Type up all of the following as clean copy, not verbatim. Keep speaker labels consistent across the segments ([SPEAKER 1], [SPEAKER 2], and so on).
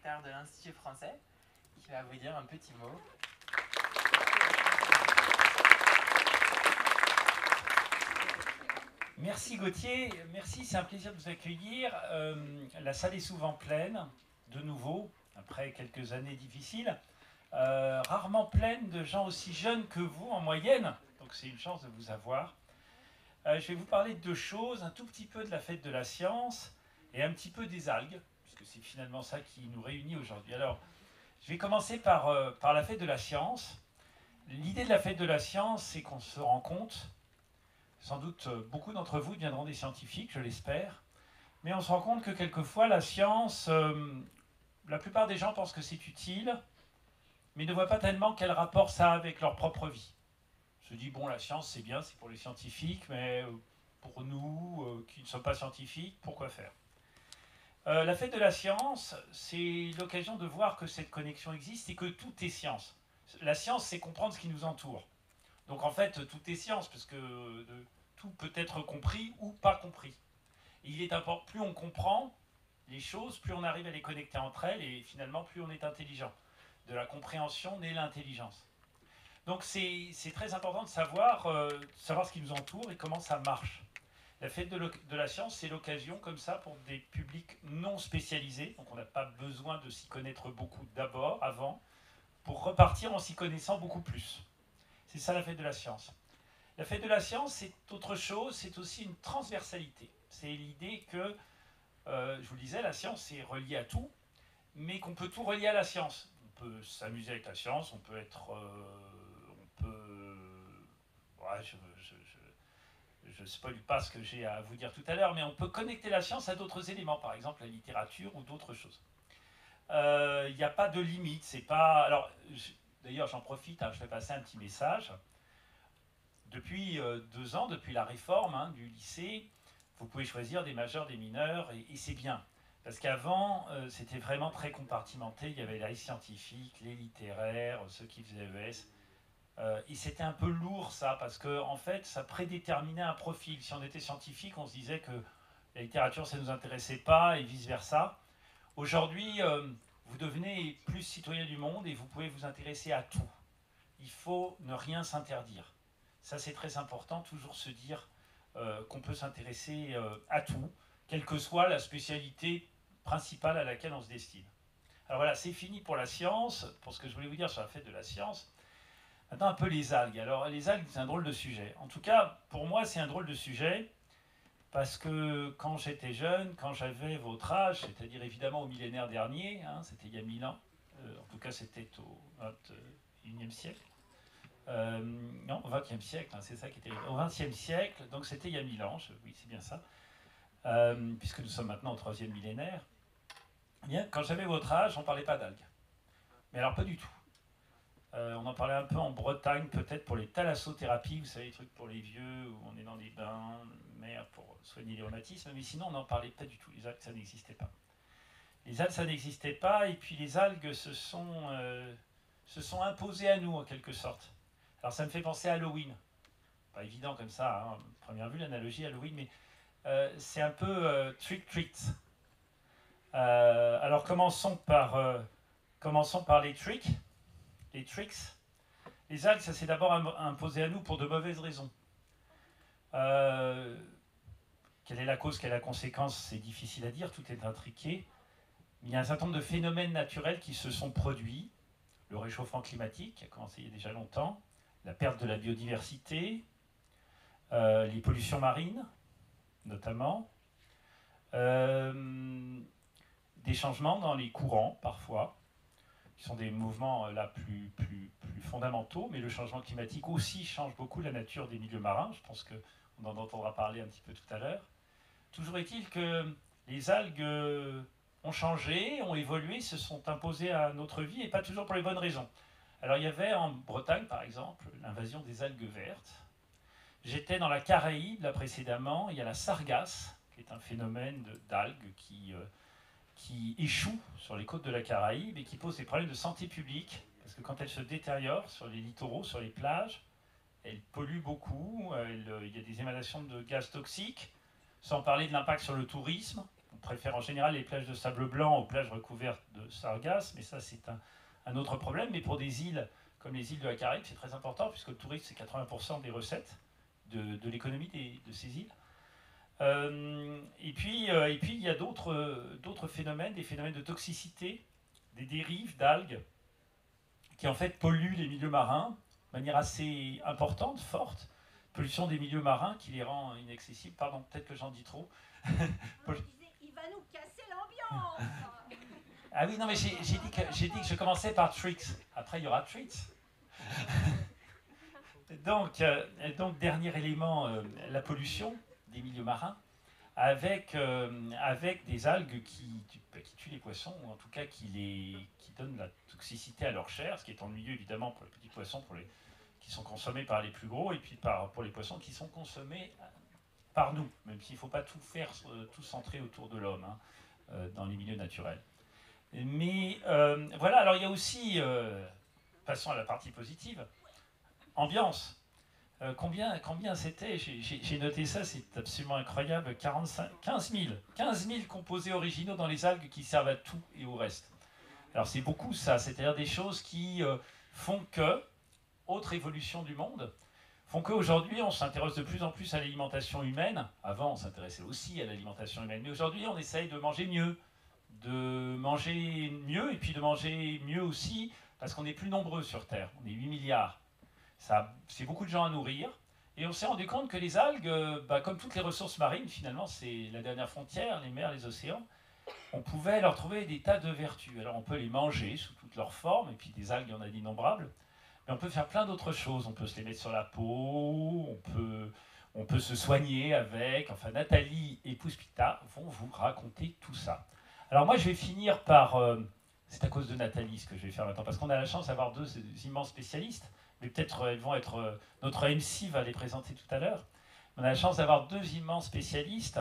[SPEAKER 1] secrétaire de l'Institut français, qui va vous dire un petit mot.
[SPEAKER 2] Merci Gauthier, merci, c'est un plaisir de vous accueillir. La salle est souvent pleine, de nouveau, après quelques années difficiles. Rarement pleine de gens aussi jeunes que vous en moyenne, donc c'est une chance de vous avoir. Je vais vous parler de deux choses, un tout petit peu de la fête de la science et un petit peu des algues, puisque c'est finalement ça qui nous réunit aujourd'hui. Alors, je vais commencer par la fête de la science. L'idée de la fête de la science, c'est qu'on se rend compte, sans doute beaucoup d'entre vous deviendront des scientifiques, je l'espère, mais on se rend compte que quelquefois la science, la plupart des gens pensent que c'est utile, mais ne voient pas tellement quel rapport ça a avec leur propre vie. On se dit, bon, la science c'est bien, c'est pour les scientifiques, mais pour nous qui ne sommes pas scientifiques, pourquoi faire? La fête de la science, c'est l'occasion de voir que cette connexion existe et que tout est science. La science, c'est comprendre ce qui nous entoure. Donc en fait, tout est science, parce que tout peut être compris ou pas compris. Et il est important, plus on comprend les choses, plus on arrive à les connecter entre elles, et finalement, plus on est intelligent. De la compréhension naît l'intelligence. Donc c'est très important de savoir ce qui nous entoure et comment ça marche. La fête de la science, c'est l'occasion comme ça pour des publics non spécialisés, donc on n'a pas besoin de s'y connaître beaucoup d'abord, avant, pour repartir en s'y connaissant beaucoup plus. C'est ça la fête de la science. La fête de la science, c'est autre chose, c'est aussi une transversalité. C'est l'idée que, je vous le disais, la science est reliée à tout, mais qu'on peut tout relier à la science. On peut s'amuser avec la science, on peut être... ouais, je ne spoil pas ce que j'ai à vous dire tout à l'heure, mais on peut connecter la science à d'autres éléments, par exemple la littérature ou d'autres choses. Il n'y a pas de limite, c'est pas... Alors, d'ailleurs, j'en profite, je vais passer un petit message. Depuis 2 ans, depuis la réforme du lycée, vous pouvez choisir des majeurs, des mineurs, et c'est bien. Parce qu'avant, c'était vraiment très compartimenté. Il y avait les scientifiques, les littéraires, ceux qui faisaient ES. Et c'était un peu lourd, ça, parce que en fait, ça prédéterminait un profil. Si on était scientifique, on se disait que la littérature, ça ne nous intéressait pas, et vice-versa. Aujourd'hui, vous devenez plus citoyen du monde et vous pouvez vous intéresser à tout. Il faut ne rien s'interdire. Ça, c'est très important, toujours se dire qu'on peut s'intéresser à tout, quelle que soit la spécialité principale à laquelle on se destine. Alors voilà, c'est fini pour la science, pour ce que je voulais vous dire sur la fête de la science. Maintenant, un peu les algues. Alors, les algues, c'est un drôle de sujet. En tout cas, pour moi, c'est un drôle de sujet, parce que quand j'étais jeune, quand j'avais votre âge, c'est-à-dire évidemment au millénaire dernier, c'était il y a 1000 ans, en tout cas c'était au 21e siècle, non, au 20e siècle, c'est ça qui était au 20e siècle, donc c'était il y a 1000 ans, oui c'est bien ça, puisque nous sommes maintenant au 3e millénaire. Bien, quand j'avais votre âge, on ne parlait pas d'algues. Mais alors pas du tout. On en parlait un peu en Bretagne, peut-être pour les thalassothérapies, vous savez, les trucs pour les vieux, où on est dans des bains, mer pour soigner les rhumatismes, mais sinon on n'en parlait pas du tout. Les algues, ça n'existait pas. Les algues, ça n'existait pas, et puis les algues se sont imposées à nous, en quelque sorte. Alors ça me fait penser à Halloween. Pas évident comme ça, première vue, l'analogie Halloween, mais c'est un peu trick-treat. Alors commençons par les tricks. Les tricks. Les algues, ça s'est d'abord imposé à nous pour de mauvaises raisons. Quelle est la cause, quelle est la conséquence, c'est difficile à dire, tout est intriqué. Il y a un certain nombre de phénomènes naturels qui se sont produits. Le réchauffement climatique, qui a commencé il y a déjà longtemps, la perte de la biodiversité, les pollutions marines, notamment, des changements dans les courants, parfois, qui sont des mouvements là plus fondamentaux, mais le changement climatique aussi change beaucoup la nature des milieux marins. Je pense qu'on en entendra parler un petit peu tout à l'heure. Toujours est-il que les algues ont changé, ont évolué, se sont imposées à notre vie, et pas toujours pour les bonnes raisons. Alors il y avait en Bretagne, par exemple, l'invasion des algues vertes. J'étais dans la Caraïbe, là précédemment, il y a la sargasse, qui est un phénomène d'algues qui échoue sur les côtes de la Caraïbe et qui pose des problèmes de santé publique, parce que quand elle se détériore sur les littoraux, sur les plages, elle pollue beaucoup, il y a des émanations de gaz toxiques, sans parler de l'impact sur le tourisme. On préfère en général les plages de sable blanc aux plages recouvertes de sargasses, mais ça c'est un autre problème. Mais pour des îles comme les îles de la Caraïbe, c'est très important, puisque le tourisme c'est 80% des recettes de l'économie de ces îles. Et puis il y a d'autres phénomènes, des phénomènes de toxicité, des dérives d'algues, qui en fait polluent les milieux marins de manière assez importante, forte. Pollution des milieux marins qui les rend inaccessibles. Pardon, peut-être que j'en dis trop.
[SPEAKER 3] Non, il va nous casser l'ambiance.
[SPEAKER 2] Ah oui, non, mais j'ai dit que je commençais par tricks. Après, il y aura treats. donc, dernier élément, la pollution des milieux marins, avec des algues qui tuent les poissons, ou en tout cas qui donnent la toxicité à leur chair, ce qui est ennuyeux évidemment pour les petits poissons qui sont consommés par les plus gros, et puis pour les poissons qui sont consommés par nous, même s'il ne faut pas tout centrer autour de l'homme, hein, dans les milieux naturels. Mais voilà, alors il y a aussi, passons à la partie positive, ambiance. Combien c'était? J'ai noté ça, c'est absolument incroyable. 15 000 composés originaux dans les algues qui servent à tout et au reste. Alors c'est beaucoup ça, c'est-à-dire des choses qui font que, autre évolution du monde, font qu'aujourd'hui on s'intéresse de plus en plus à l'alimentation humaine. Avant on s'intéressait aussi à l'alimentation humaine, mais aujourd'hui on essaye de manger mieux et puis de manger mieux aussi parce qu'on est plus nombreux sur Terre, on est 8 milliards. C'est beaucoup de gens à nourrir. Et on s'est rendu compte que les algues, comme toutes les ressources marines, finalement, c'est la dernière frontière, les mers, les océans, on pouvait leur trouver des tas de vertus. Alors on peut les manger sous toutes leurs formes, et puis des algues, il y en a d'innombrables, mais on peut faire plein d'autres choses. On peut se les mettre sur la peau, on peut se soigner avec. Enfin, Nathalie et Puspita vont vous raconter tout ça. Alors moi, je vais finir par... c'est à cause de Nathalie ce que je vais faire maintenant, parce qu'on a la chance d'avoir deux immenses spécialistes. Mais peut-être elles vont être... notre MC va les présenter tout à l'heure. On a la chance d'avoir deux immenses spécialistes,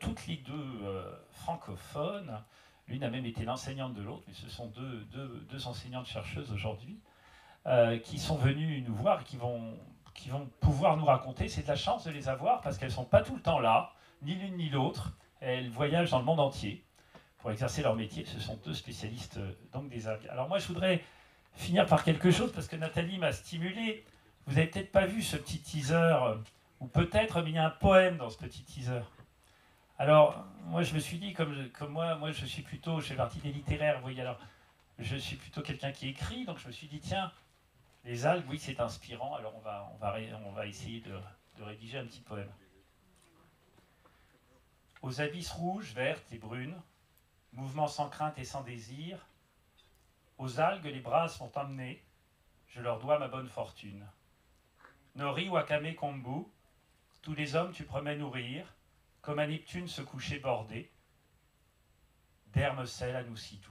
[SPEAKER 2] toutes les deux francophones. L'une a même été l'enseignante de l'autre, mais ce sont deux enseignantes chercheuses aujourd'hui, qui sont venues nous voir et qui vont pouvoir nous raconter. C'est de la chance de les avoir, parce qu'elles ne sont pas tout le temps là, ni l'une ni l'autre. Elles voyagent dans le monde entier pour exercer leur métier. Ce sont deux spécialistes donc des algues. Alors moi, je voudrais finir par quelque chose, parce que Nathalie m'a stimulé. Vous n'avez peut-être pas vu ce petit teaser, ou peut-être, mais il y a un poème dans ce petit teaser. Alors, moi, je me suis dit, comme moi, je suis plutôt, je fais partie des littéraires, vous voyez, alors, je suis plutôt quelqu'un qui écrit, donc je me suis dit, tiens, les algues, oui, c'est inspirant, alors on va essayer de rédiger un petit poème. Aux abysses rouges, vertes et brunes, mouvements sans crainte et sans désir, aux algues, les brasses m'ont emmené, je leur dois ma bonne fortune. Nori, Wakame, Kombu, tous les hommes tu promets nourrir, comme à Neptune se coucher bordé, d'hermes sel à nous si doux.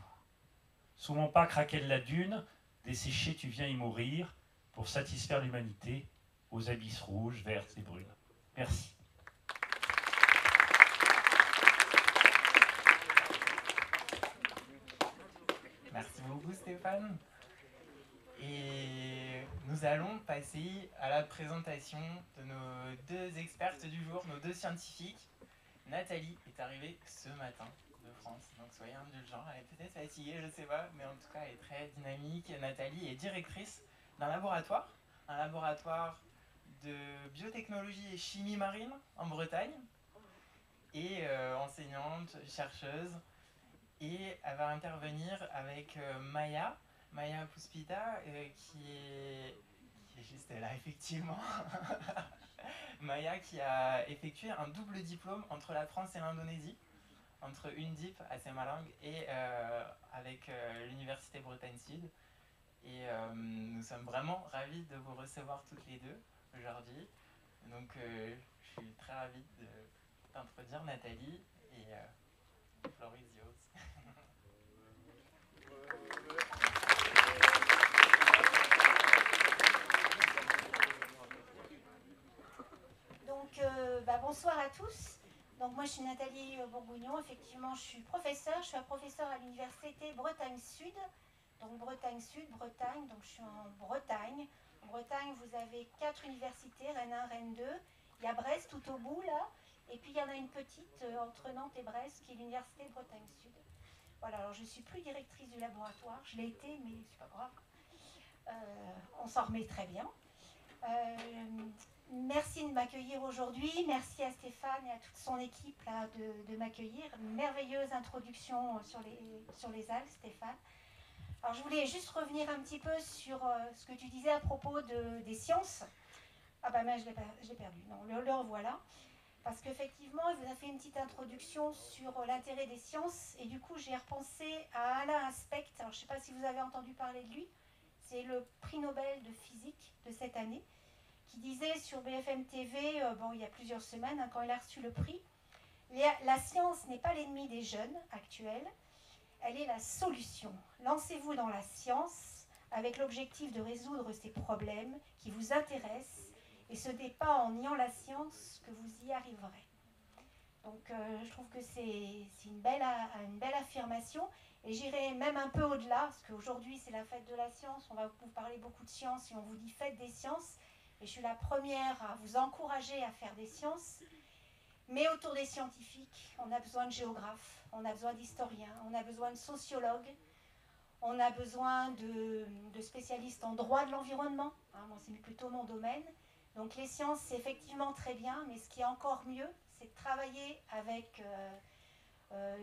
[SPEAKER 2] Sous mon pas craquelle la dune, desséché tu viens y mourir, pour satisfaire l'humanité, aux abysses rouges, vertes et brunes. Merci.
[SPEAKER 1] Merci beaucoup Stéphane. Et nous allons passer à la présentation de nos deux expertes du jour, nos deux scientifiques. Nathalie est arrivée ce matin de France, donc soyez indulgents, elle est peut-être fatiguée, je ne sais pas, mais en tout cas elle est très dynamique. Nathalie est directrice d'un laboratoire, un laboratoire de biotechnologie et chimie marine en Bretagne, et enseignante, chercheuse, et elle va intervenir avec Maya Puspita, qui est juste là, effectivement. Maya qui a effectué un double diplôme entre la France et l'Indonésie, entre UNDIP à Semarang et avec l'Université Bretagne Sud. Et nous sommes vraiment ravis de vous recevoir toutes les deux aujourd'hui. Donc je suis très ravi d'introduire Nathalie, et the floor is yours.
[SPEAKER 3] Donc, bonsoir à tous. Donc, moi, je suis Nathalie Bourgougnon. Effectivement, je suis professeure. Je suis un professeur à l'université Bretagne Sud. Donc, Bretagne Sud, Bretagne. Donc, je suis en Bretagne. En Bretagne, vous avez 4 universités, Rennes 1, Rennes 2. Il y a Brest tout au bout, là. Et puis il y en a une petite entre Nantes et Brest qui est l'Université de Bretagne Sud. Voilà, alors je ne suis plus directrice du laboratoire, je l'ai été, mais c'est pas grave. On s'en remet très bien. Merci de m'accueillir aujourd'hui. Merci à Stéphane et à toute son équipe là, de m'accueillir. Une merveilleuse introduction sur les algues, Stéphane. Alors je voulais juste revenir un petit peu sur ce que tu disais à propos des sciences. Ah ben je l'ai perdu. Non, le revoilà. Parce qu'effectivement, il vous a fait une petite introduction sur l'intérêt des sciences. Et du coup, j'ai repensé à Alain Aspect. Alors je ne sais pas si vous avez entendu parler de lui. C'est le prix Nobel de physique de cette année, qui disait sur BFM TV, il y a plusieurs semaines, quand il a reçu le prix, la science n'est pas l'ennemi des jeunes actuels, elle est la solution. Lancez-vous dans la science avec l'objectif de résoudre ces problèmes qui vous intéressent, et ce n'est pas en niant la science que vous y arriverez. Donc je trouve que c'est une belle affirmation. Et j'irai même un peu au-delà, parce qu'aujourd'hui c'est la fête de la science, on va vous parler beaucoup de science et on vous dit faites des sciences. Et je suis la première à vous encourager à faire des sciences. Mais autour des scientifiques, on a besoin de géographes, on a besoin d'historiens, on a besoin de sociologues, on a besoin de spécialistes en droit de l'environnement. Moi c'est plutôt mon domaine. Donc les sciences c'est effectivement très bien, mais ce qui est encore mieux, c'est de travailler avec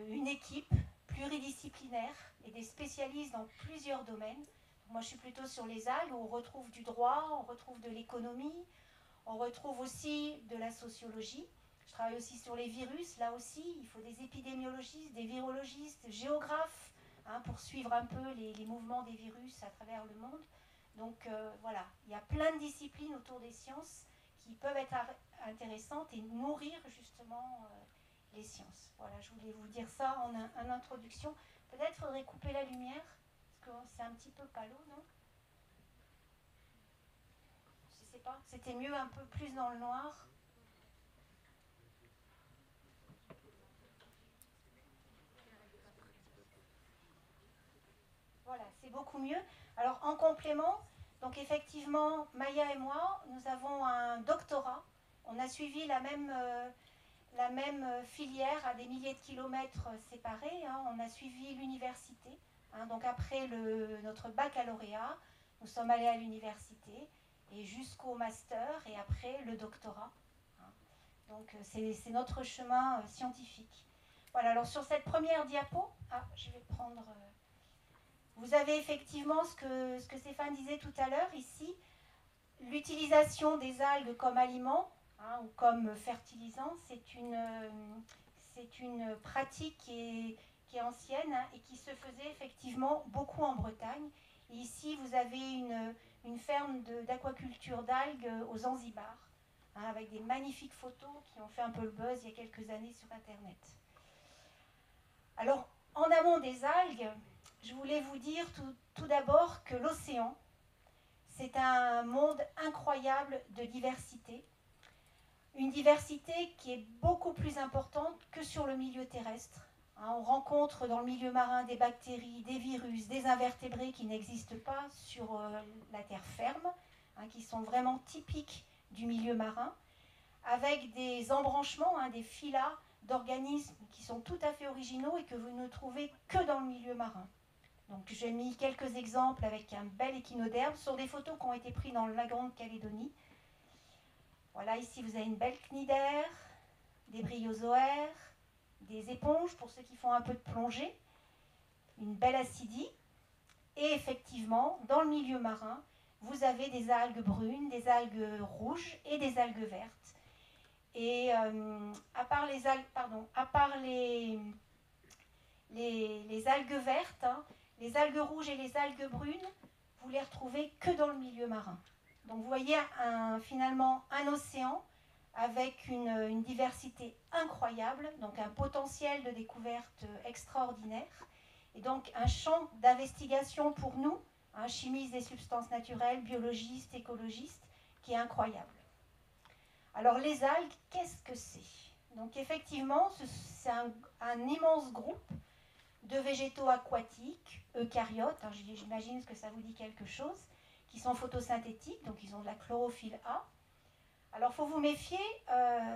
[SPEAKER 3] une équipe pluridisciplinaire et des spécialistes dans plusieurs domaines. Moi, je suis plutôt sur les algues, où on retrouve du droit, on retrouve de l'économie, on retrouve aussi de la sociologie. Je travaille aussi sur les virus. Là aussi, il faut des épidémiologistes, des virologistes, des géographes, pour suivre un peu les mouvements des virus à travers le monde. Donc voilà, il y a plein de disciplines autour des sciences qui peuvent être intéressantes et nourrir justement les sciences. Voilà, je voulais vous dire ça en introduction. Peut-être faudrait couper la lumière, parce que c'est un petit peu palo, non? Je sais pas, c'était mieux un peu plus dans le noir. Voilà, c'est beaucoup mieux. Alors en complément, donc effectivement, Maya et moi, nous avons un doctorat. On a suivi la même filière à des milliers de kilomètres séparés. On a suivi l'université. Donc après notre baccalauréat, nous sommes allés à l'université et jusqu'au master et après le doctorat. Donc c'est notre chemin scientifique. Voilà, alors sur cette première diapo, je vais prendre... vous avez effectivement ce que Stéphane disait tout à l'heure ici, l'utilisation des algues comme aliment, ou comme fertilisant, c'est une pratique qui est ancienne et qui se faisait effectivement beaucoup en Bretagne. Et ici, vous avez une ferme d'aquaculture d'algues aux Zanzibar, avec des magnifiques photos qui ont fait un peu le buzz il y a quelques années sur Internet. Alors, en amont des algues, je voulais vous dire tout d'abord que l'océan, c'est un monde incroyable de diversité. Une diversité qui est beaucoup plus importante que sur le milieu terrestre. On rencontre dans le milieu marin des bactéries, des virus, des invertébrés qui n'existent pas sur la terre ferme, qui sont vraiment typiques du milieu marin, avec des embranchements, des phyla d'organismes qui sont tout à fait originaux et que vous ne trouvez que dans le milieu marin. Donc j'ai mis quelques exemples avec un bel échinoderme sur des photos qui ont été prises dans la Grande-Calédonie. Voilà, ici vous avez une belle cnidaire, des bryozoaires, des éponges pour ceux qui font un peu de plongée, une belle acidie. Et effectivement, dans le milieu marin, vous avez des algues brunes, des algues rouges et des algues vertes. Et à part les algues, les algues vertes, les algues rouges et les algues brunes, vous les retrouvez que dans le milieu marin. Donc vous voyez finalement un océan avec une diversité incroyable, donc un potentiel de découverte extraordinaire, et donc un champ d'investigation pour nous, chimistes des substances naturelles, biologistes, écologistes, qui est incroyable. Alors les algues, qu'est-ce que c'est? Donc effectivement, c'est un immense groupe de végétaux aquatiques, eucaryotes, j'imagine que ça vous dit quelque chose, qui sont photosynthétiques, donc ils ont de la chlorophylle A, Alors il faut vous méfier,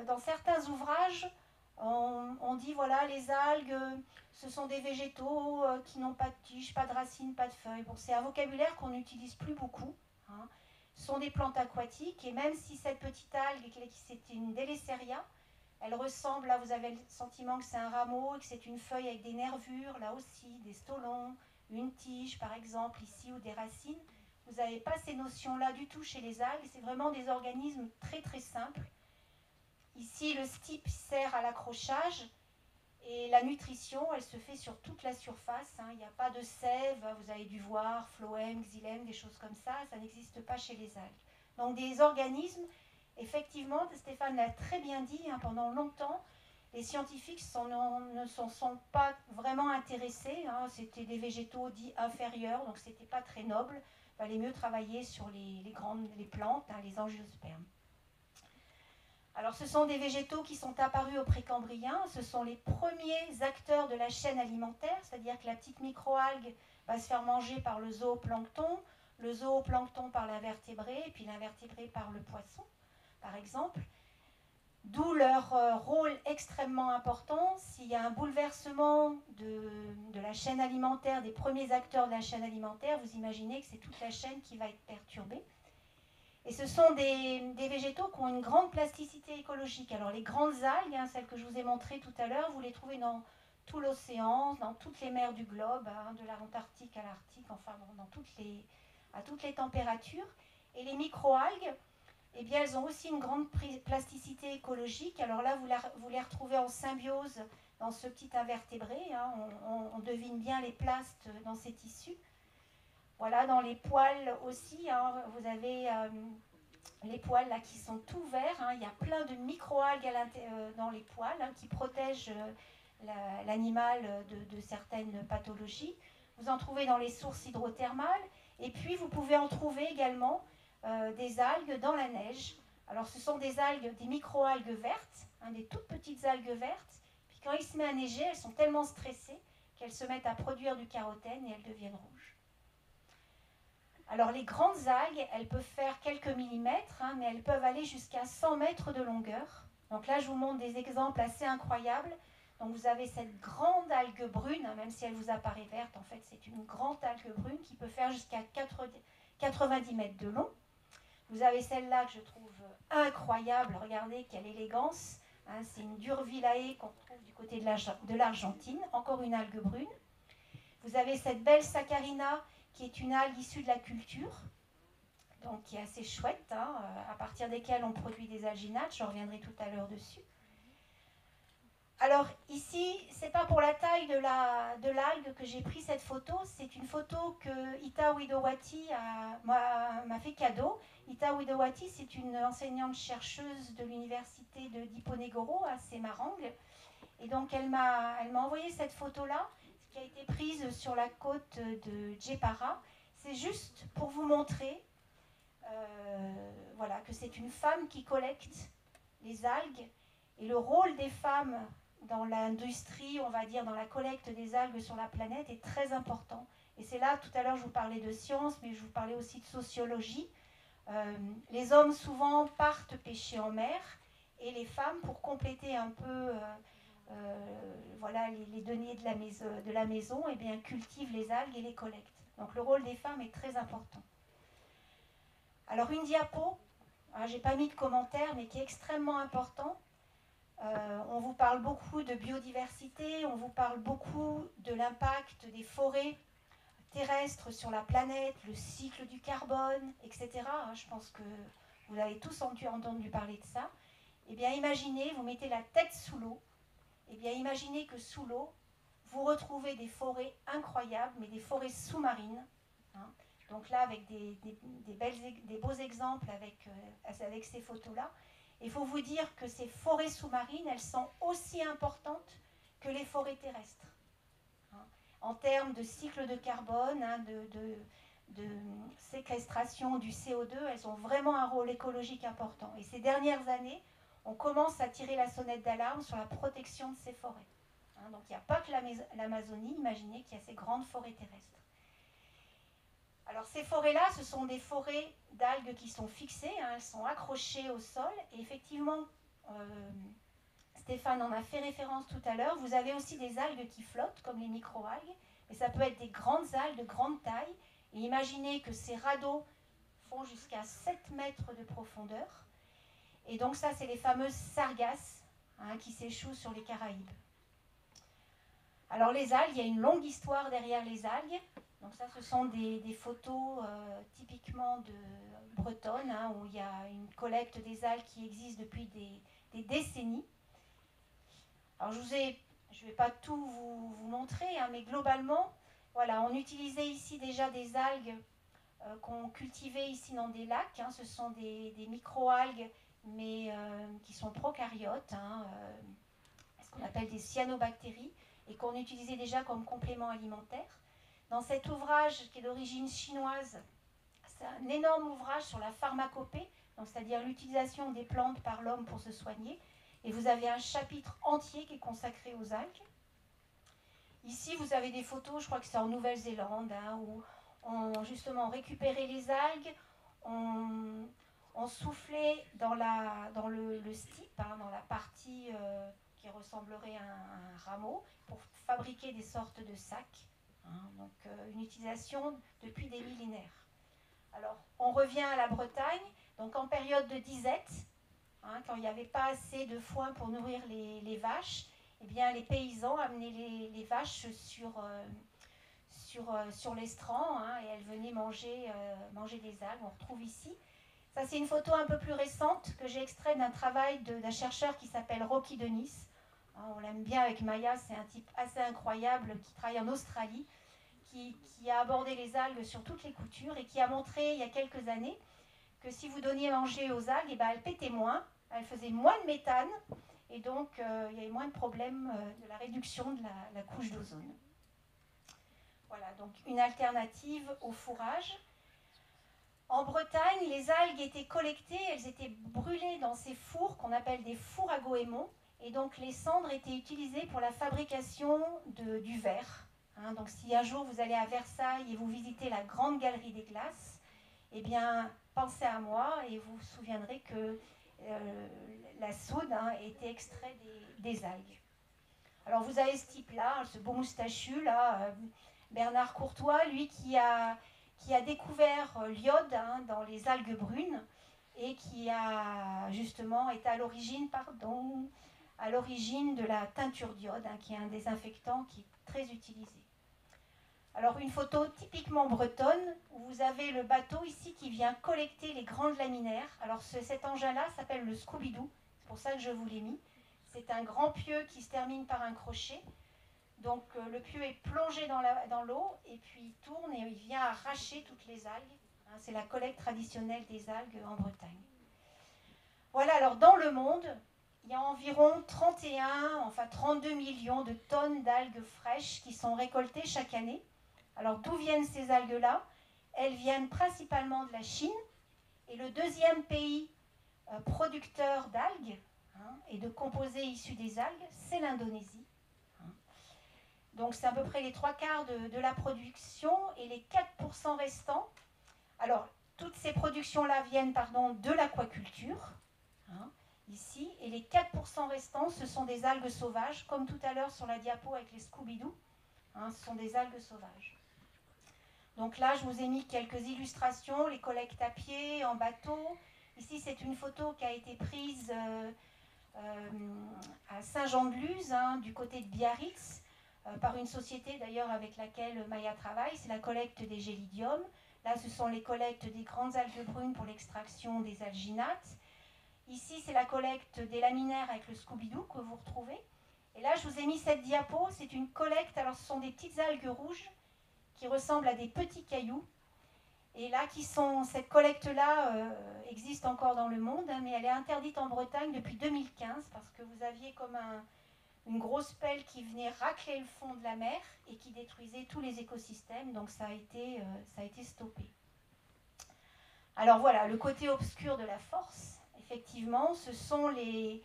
[SPEAKER 3] dans certains ouvrages, on dit voilà, les algues, ce sont des végétaux qui n'ont pas de tiges, pas de racines, pas de feuilles. Bon, c'est un vocabulaire qu'on n'utilise plus beaucoup. Hein. Ce sont des plantes aquatiques, et même si cette petite algue, c'est une Délécéria, elle ressemble, là vous avez le sentiment que c'est un rameau, et que c'est une feuille avec des nervures, là aussi, des stolons, une tige par exemple ici, ou des racines. Vous n'avez pas ces notions-là du tout chez les algues, c'est vraiment des organismes très très simples. Ici, le stipe sert à l'accrochage, et la nutrition, elle se fait sur toute la surface. Hein. Il n'y a pas de sève, vous avez dû voir, phloème, xylème, des choses comme ça n'existe pas chez les algues. Donc des organismes, effectivement, Stéphane l'a très bien dit, hein, pendant longtemps, les scientifiques ne s'en sont pas vraiment intéressés. Hein. C'était des végétaux dits inférieurs, donc ce n'était pas très noble. Il valait mieux travailler sur les plantes, hein, les angiospermes. Alors ce sont des végétaux qui sont apparus au Précambrien, ce sont les premiers acteurs de la chaîne alimentaire, c'est-à-dire que la petite microalgue va se faire manger par le zooplancton, le zooplancton par l'invertébré, et puis l'invertébré par le poisson, par exemple. D'où leur rôle extrêmement important. S'il y a un bouleversement de la chaîne alimentaire, des premiers acteurs de la chaîne alimentaire, vous imaginez que c'est toute la chaîne qui va être perturbée. Et ce sont des végétaux qui ont une grande plasticité écologique. Alors les grandes algues, hein, celles que je vous ai montrées tout à l'heure, vous les trouvez dans tout l'océan, dans toutes les mers du globe, hein, de l'Antarctique à l'Arctique, enfin bon, à toutes les températures. Et les microalgues, eh bien, elles ont aussi une grande plasticité écologique. Alors là, vous les retrouvez en symbiose dans ce petit invertébré. Hein. On devine bien les plastes dans ces tissus. Voilà, dans les poils aussi, hein, vous avez les poils là qui sont tout verts. Hein. Il y a plein de microalgues dans les poils, hein, qui protègent l'animal de certaines pathologies. Vous en trouvez dans les sources hydrothermales. Et puis, vous pouvez en trouver également des algues dans la neige. Alors, ce sont des algues, des microalgues vertes, hein, des toutes petites algues vertes. Puis, quand il se met à neiger, elles sont tellement stressées qu'elles se mettent à produire du carotène et elles deviennent rouges. Alors les grandes algues, elles peuvent faire quelques millimètres, hein, mais elles peuvent aller jusqu'à 100 mètres de longueur. Donc là, je vous montre des exemples assez incroyables. Donc vous avez cette grande algue brune, hein, même si elle vous apparaît verte, en fait c'est une grande algue brune qui peut faire jusqu'à 90 mètres de long. Vous avez celle-là que je trouve incroyable, regardez quelle élégance. Hein, c'est une Durvillae qu'on trouve du côté de l'Argentine, encore une algue brune. Vous avez cette belle Saccharina, qui est une algue issue de la culture, donc qui est assez chouette, hein, à partir desquelles on produit des alginates. Je reviendrai tout à l'heure dessus. Alors ici, c'est pas pour la taille de l'algue que j'ai pris cette photo, c'est une photo que Ita Widowati m'a fait cadeau. Ita Widowati, c'est une enseignante chercheuse de l'université de Diponegoro à Semarang, et donc elle m'a envoyé cette photo-là, qui a été prise sur la côte de Jepara. C'est juste pour vous montrer voilà, que c'est une femme qui collecte les algues, et le rôle des femmes dans l'industrie, on va dire, dans la collecte des algues sur la planète est très important. Et c'est là, tout à l'heure, je vous parlais de science, mais je vous parlais aussi de sociologie. Les hommes, souvent, partent pêcher en mer, et les femmes, pour compléter un peu voilà, les deniers de la maison, eh bien, cultivent les algues et les collectent. Donc le rôle des femmes est très important. Alors une diapo, je n'ai pas mis de commentaire, mais qui est extrêmement important. On vous parle beaucoup de biodiversité, on vous parle beaucoup de l'impact des forêts terrestres sur la planète, le cycle du carbone, etc. Je pense que vous avez tous entendu parler de ça. Eh bien, imaginez, vous mettez la tête sous l'eau. Eh bien, imaginez que sous l'eau, vous retrouvez des forêts incroyables, mais des forêts sous-marines. Hein. Donc là, avec des beaux exemples avec ces photos-là. Il faut vous dire que ces forêts sous-marines, elles sont aussi importantes que les forêts terrestres. Hein. En termes de cycle de carbone, hein, de séquestration du CO2, elles ont vraiment un rôle écologique important. Et ces dernières années, on commence à tirer la sonnette d'alarme sur la protection de ces forêts. Hein, donc il n'y a pas que l'Amazonie, imaginez qu'il y a ces grandes forêts terrestres. Alors ces forêts-là, ce sont des forêts d'algues qui sont fixées, hein, elles sont accrochées au sol. Et effectivement, Stéphane en a fait référence tout à l'heure, vous avez aussi des algues qui flottent, comme les micro-algues. Mais ça peut être des grandes algues de grande taille. Et imaginez que ces radeaux font jusqu'à 7 mètres de profondeur. Et donc ça, c'est les fameuses sargasses, hein, qui s'échouent sur les Caraïbes. Alors les algues, il y a une longue histoire derrière les algues. Donc ça, ce sont des photos typiquement bretonnes, hein, où il y a une collecte des algues qui existe depuis des décennies. Alors je ne vais pas tout vous montrer, hein, mais globalement, voilà, on utilisait ici déjà des algues qu'on cultivait ici dans des lacs. Hein, ce sont des micro-algues, mais qui sont prokaryotes, hein, ce qu'on appelle des cyanobactéries, et qu'on utilisait déjà comme complément alimentaire. Dans cet ouvrage qui est d'origine chinoise, c'est un énorme ouvrage sur la pharmacopée, c'est-à-dire l'utilisation des plantes par l'homme pour se soigner. Et vous avez un chapitre entier qui est consacré aux algues. Ici, vous avez des photos, je crois que c'est en Nouvelle-Zélande, hein, où on justement récupérait les algues, on soufflait dans le stipe, hein, dans la partie qui ressemblerait à un rameau, pour fabriquer des sortes de sacs. Hein, donc une utilisation depuis des millénaires. Alors, on revient à la Bretagne, donc en période de disette, hein, quand il n'y avait pas assez de foin pour nourrir les vaches, eh bien, les paysans amenaient les vaches sur l'estran, hein, et elles venaient manger des algues. On retrouve ici. Ça, c'est une photo un peu plus récente que j'ai extraite d'un travail d'un chercheur qui s'appelle Rocky Dennis. Hein, on l'aime bien avec Maya, c'est un type assez incroyable qui travaille en Australie, qui a abordé les algues sur toutes les coutures et qui a montré il y a quelques années que si vous donniez à manger aux algues, eh ben, elles pétaient moins, elles faisaient moins de méthane, et donc il y avait moins de problèmes de la réduction de la couche d'ozone. Voilà, donc une alternative au fourrage. En Bretagne, les algues étaient collectées, elles étaient brûlées dans ces fours qu'on appelle des fours à goémon, et donc les cendres étaient utilisées pour la fabrication du verre. Hein, donc si un jour vous allez à Versailles et vous visitez la grande galerie des glaces, eh bien pensez à moi et vous vous souviendrez que la soude, hein, était extraite des algues. Alors vous avez ce type-là, ce beau moustachu, là, Bernard Courtois, lui qui a découvert l'iode, hein, dans les algues brunes et qui a justement été à l'origine de la teinture d'iode, hein, qui est un désinfectant qui est très utilisé. Alors une photo typiquement bretonne où vous avez le bateau ici qui vient collecter les grandes laminaires. Alors cet engin-là s'appelle le Scooby-Doo, c'est pour ça que je vous l'ai mis. C'est un grand pieu qui se termine par un crochet. Donc le pieu est plongé dans l'eau et puis il tourne et il vient arracher toutes les algues. Hein, c'est la collecte traditionnelle des algues en Bretagne. Voilà, alors dans le monde, il y a environ 32 millions de tonnes d'algues fraîches qui sont récoltées chaque année. Alors d'où viennent ces algues-là? Elles viennent principalement de la Chine. Et le deuxième pays producteur d'algues, hein, et de composés issus des algues, c'est l'Indonésie. Hein. Donc c'est à peu près les 3/4 de la production et les 4% restants. Alors toutes ces productions-là viennent de l'aquaculture, hein, ici, et les 4% restants, ce sont des algues sauvages, comme tout à l'heure sur la diapo avec les Scooby-Doo, hein, ce sont des algues sauvages. Donc là, je vous ai mis quelques illustrations, les collectes à pied, en bateau. Ici, c'est une photo qui a été prise à Saint-Jean-de-Luz, hein, du côté de Biarritz, par une société d'ailleurs avec laquelle Maya travaille. C'est la collecte des gélidiums. Là, ce sont les collectes des grandes algues brunes pour l'extraction des alginates. Ici, c'est la collecte des laminaires avec le Scooby-Doo que vous retrouvez. Et là, je vous ai mis cette diapo. C'est une collecte. Alors, ce sont des petites algues rouges qui ressemblent à des petits cailloux. Et là, cette collecte-là existe encore dans le monde, hein, mais elle est interdite en Bretagne depuis 2015 parce que vous aviez comme une grosse pelle qui venait racler le fond de la mer et qui détruisait tous les écosystèmes. Donc ça a été stoppé. Alors voilà, le côté obscur de la force, effectivement, ce sont les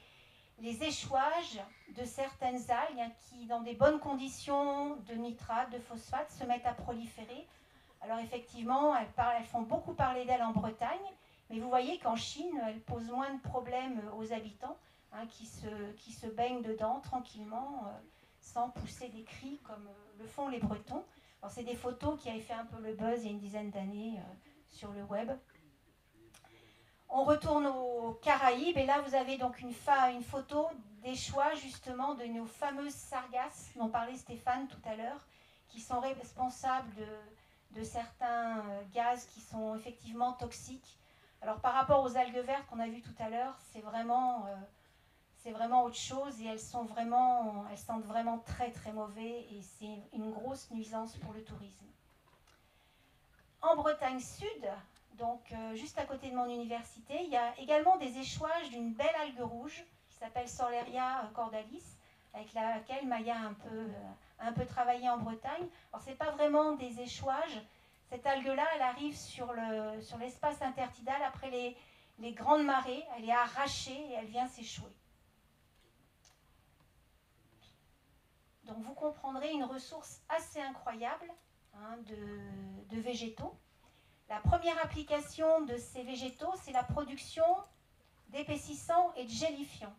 [SPEAKER 3] échouages de certaines algues, hein, qui, dans des bonnes conditions de nitrate, de phosphate, se mettent à proliférer. Alors effectivement, elles font beaucoup parler d'elles en Bretagne, mais vous voyez qu'en Chine, elles posent moins de problèmes aux habitants, hein, qui se baignent dedans tranquillement, sans pousser des cris comme le font les Bretons. Alors c'est des photos qui avaient fait un peu le buzz il y a une dizaine d'années sur le web. On retourne aux Caraïbes et là vous avez donc une photo des choix justement de nos fameuses sargasses dont parlait Stéphane tout à l'heure, qui sont responsables de certains gaz qui sont effectivement toxiques. Alors par rapport aux algues vertes qu'on a vues tout à l'heure, c'est vraiment autre chose et elles sentent vraiment très très mauvais et c'est une grosse nuisance pour le tourisme. En Bretagne Sud, donc juste à côté de mon université, il y a également des échouages d'une belle algue rouge qui s'appelle Sorleria cordalis, avec laquelle Maya a un peu travaillé en Bretagne. Alors ce n'est pas vraiment des échouages, cette algue-là, elle arrive sur l'espace intertidal après les grandes marées, elle est arrachée et elle vient s'échouer. Donc vous comprendrez une ressource assez incroyable, hein, de végétaux. La première application de ces végétaux, c'est la production d'épaississants et de gélifiants.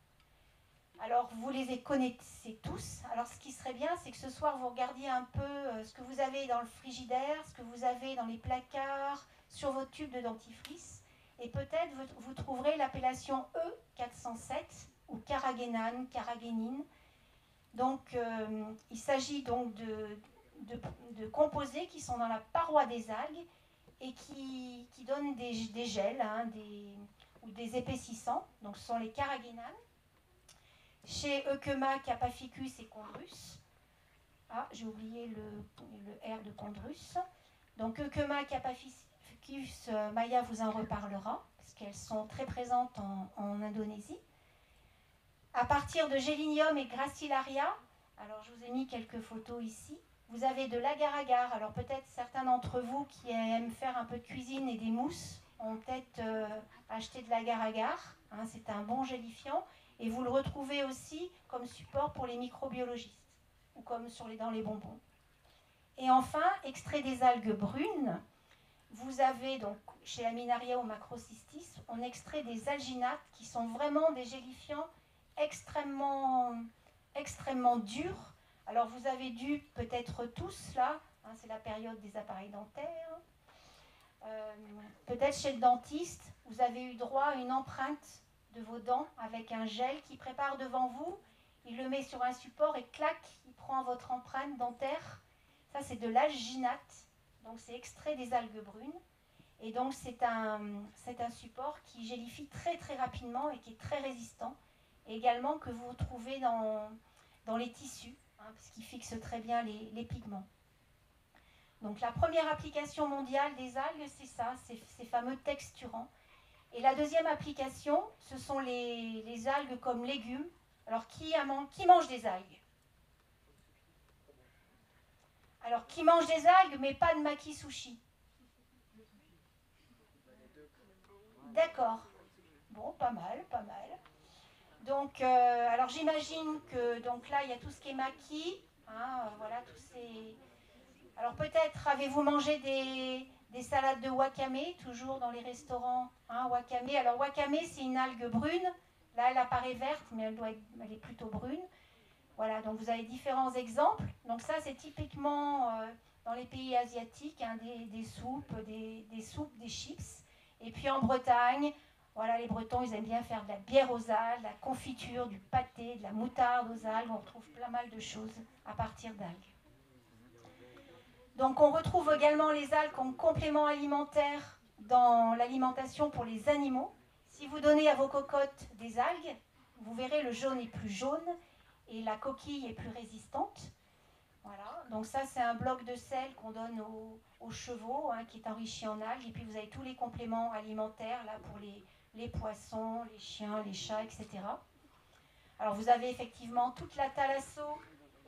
[SPEAKER 3] Alors, vous les connaissez tous. Alors, ce qui serait bien, c'est que ce soir, vous regardiez un peu ce que vous avez dans le frigidaire, ce que vous avez dans les placards, sur vos tubes de dentifrice. Et peut-être vous trouverez l'appellation E407 ou carragénane, carragénine. Donc, il s'agit donc de composés qui sont dans la paroi des algues et qui donnent des gels, hein, ou des épaississants. Donc ce sont les carragénanes. Chez Euchema, Capaficus et Chondrus. Ah, j'ai oublié le R de Chondrus. Donc Euchema, Capaficus, Maya vous en reparlera, parce qu'elles sont très présentes en Indonésie. À partir de Gélinium et Gracilaria, alors je vous ai mis quelques photos ici. Vous avez de l'agar-agar. Alors peut-être certains d'entre vous qui aiment faire un peu de cuisine et des mousses ont peut-être acheté de l'agar-agar. Hein, c'est un bon gélifiant. Et vous le retrouvez aussi comme support pour les microbiologistes ou comme dans les bonbons. Et enfin, extrait des algues brunes. Vous avez donc chez Laminaria ou Macrocystis, on extrait des alginates qui sont vraiment des gélifiants extrêmement durs. Alors vous avez dû peut-être tous là, hein, c'est la période des appareils dentaires, peut-être chez le dentiste, vous avez eu droit à une empreinte de vos dents avec un gel qui prépare devant vous, il le met sur un support et clac, il prend votre empreinte dentaire. Ça c'est de l'alginate, donc c'est extrait des algues brunes. Et donc c'est un support qui gélifie très très rapidement et qui est très résistant. Et également que vous trouvez dans les tissus, hein, parce qu'il fixe très bien les pigments. Donc la première application mondiale des algues, c'est ça, ces fameux texturants. Et la deuxième application, ce sont les algues comme légumes. Alors qui mange des algues? Alors qui mange des algues mais pas de maki sushi? D'accord. Bon, pas mal, pas mal. Donc, alors j'imagine que donc là, il y a tout ce qui est maki. Hein, voilà, tous ces... Alors peut-être avez-vous mangé des salades de wakame, toujours dans les restaurants, hein, wakame. Alors wakame, c'est une algue brune. Là, elle apparaît verte, mais elle est plutôt brune. Voilà, donc vous avez différents exemples. Donc ça, c'est typiquement dans les pays asiatiques, hein, des soupes, des chips. Et puis en Bretagne, voilà, les Bretons, ils aiment bien faire de la bière aux algues, de la confiture, du pâté, de la moutarde aux algues. On retrouve pas mal de choses à partir d'algues. Donc on retrouve également les algues comme complément alimentaire dans l'alimentation pour les animaux. Si vous donnez à vos cocottes des algues, vous verrez le jaune est plus jaune et la coquille est plus résistante. Voilà, donc ça c'est un bloc de sel qu'on donne aux chevaux, hein, qui est enrichi en algues. Et puis vous avez tous les compléments alimentaires là pour les poissons, les chiens, les chats, etc. Alors vous avez effectivement toute la thalasso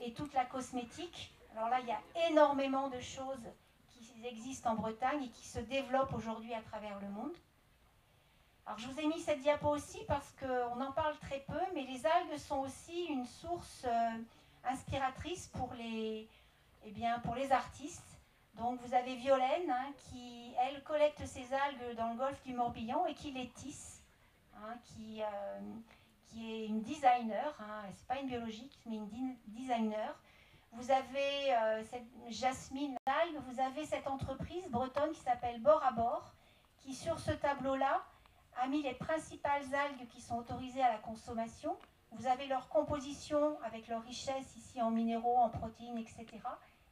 [SPEAKER 3] et toute la cosmétique. Alors là, il y a énormément de choses qui existent en Bretagne et qui se développent aujourd'hui à travers le monde. Alors je vous ai mis cette diapo aussi parce qu'on en parle très peu, mais les algues sont aussi une source inspiratrice pour les artistes. Donc vous avez Violaine qui, elle, collecte ces algues dans le golfe du Morbihan et qui les tisse, qui est une designer, c'est pas une biologiste, mais une designer. Vous avez cette Jasmine Algue, vous avez cette entreprise bretonne qui s'appelle Bord à Bord, qui sur ce tableau-là a mis les principales algues qui sont autorisées à la consommation. Vous avez leur composition avec leur richesse ici en minéraux, en protéines, etc.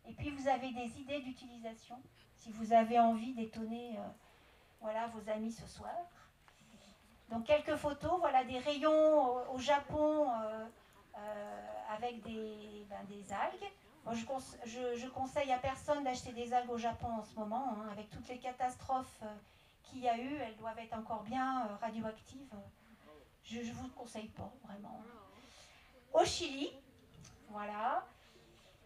[SPEAKER 3] Et puis vous avez des idées d'utilisation, si vous avez envie d'étonner voilà, vos amis ce soir. Donc quelques photos, voilà des rayons au Japon avec des algues. Moi, je conseille à personne d'acheter des algues au Japon en ce moment, avec toutes les catastrophes qu'il y a eu, elles doivent être encore bien radioactives. Je ne vous le conseille pas, vraiment. Au Chili, voilà.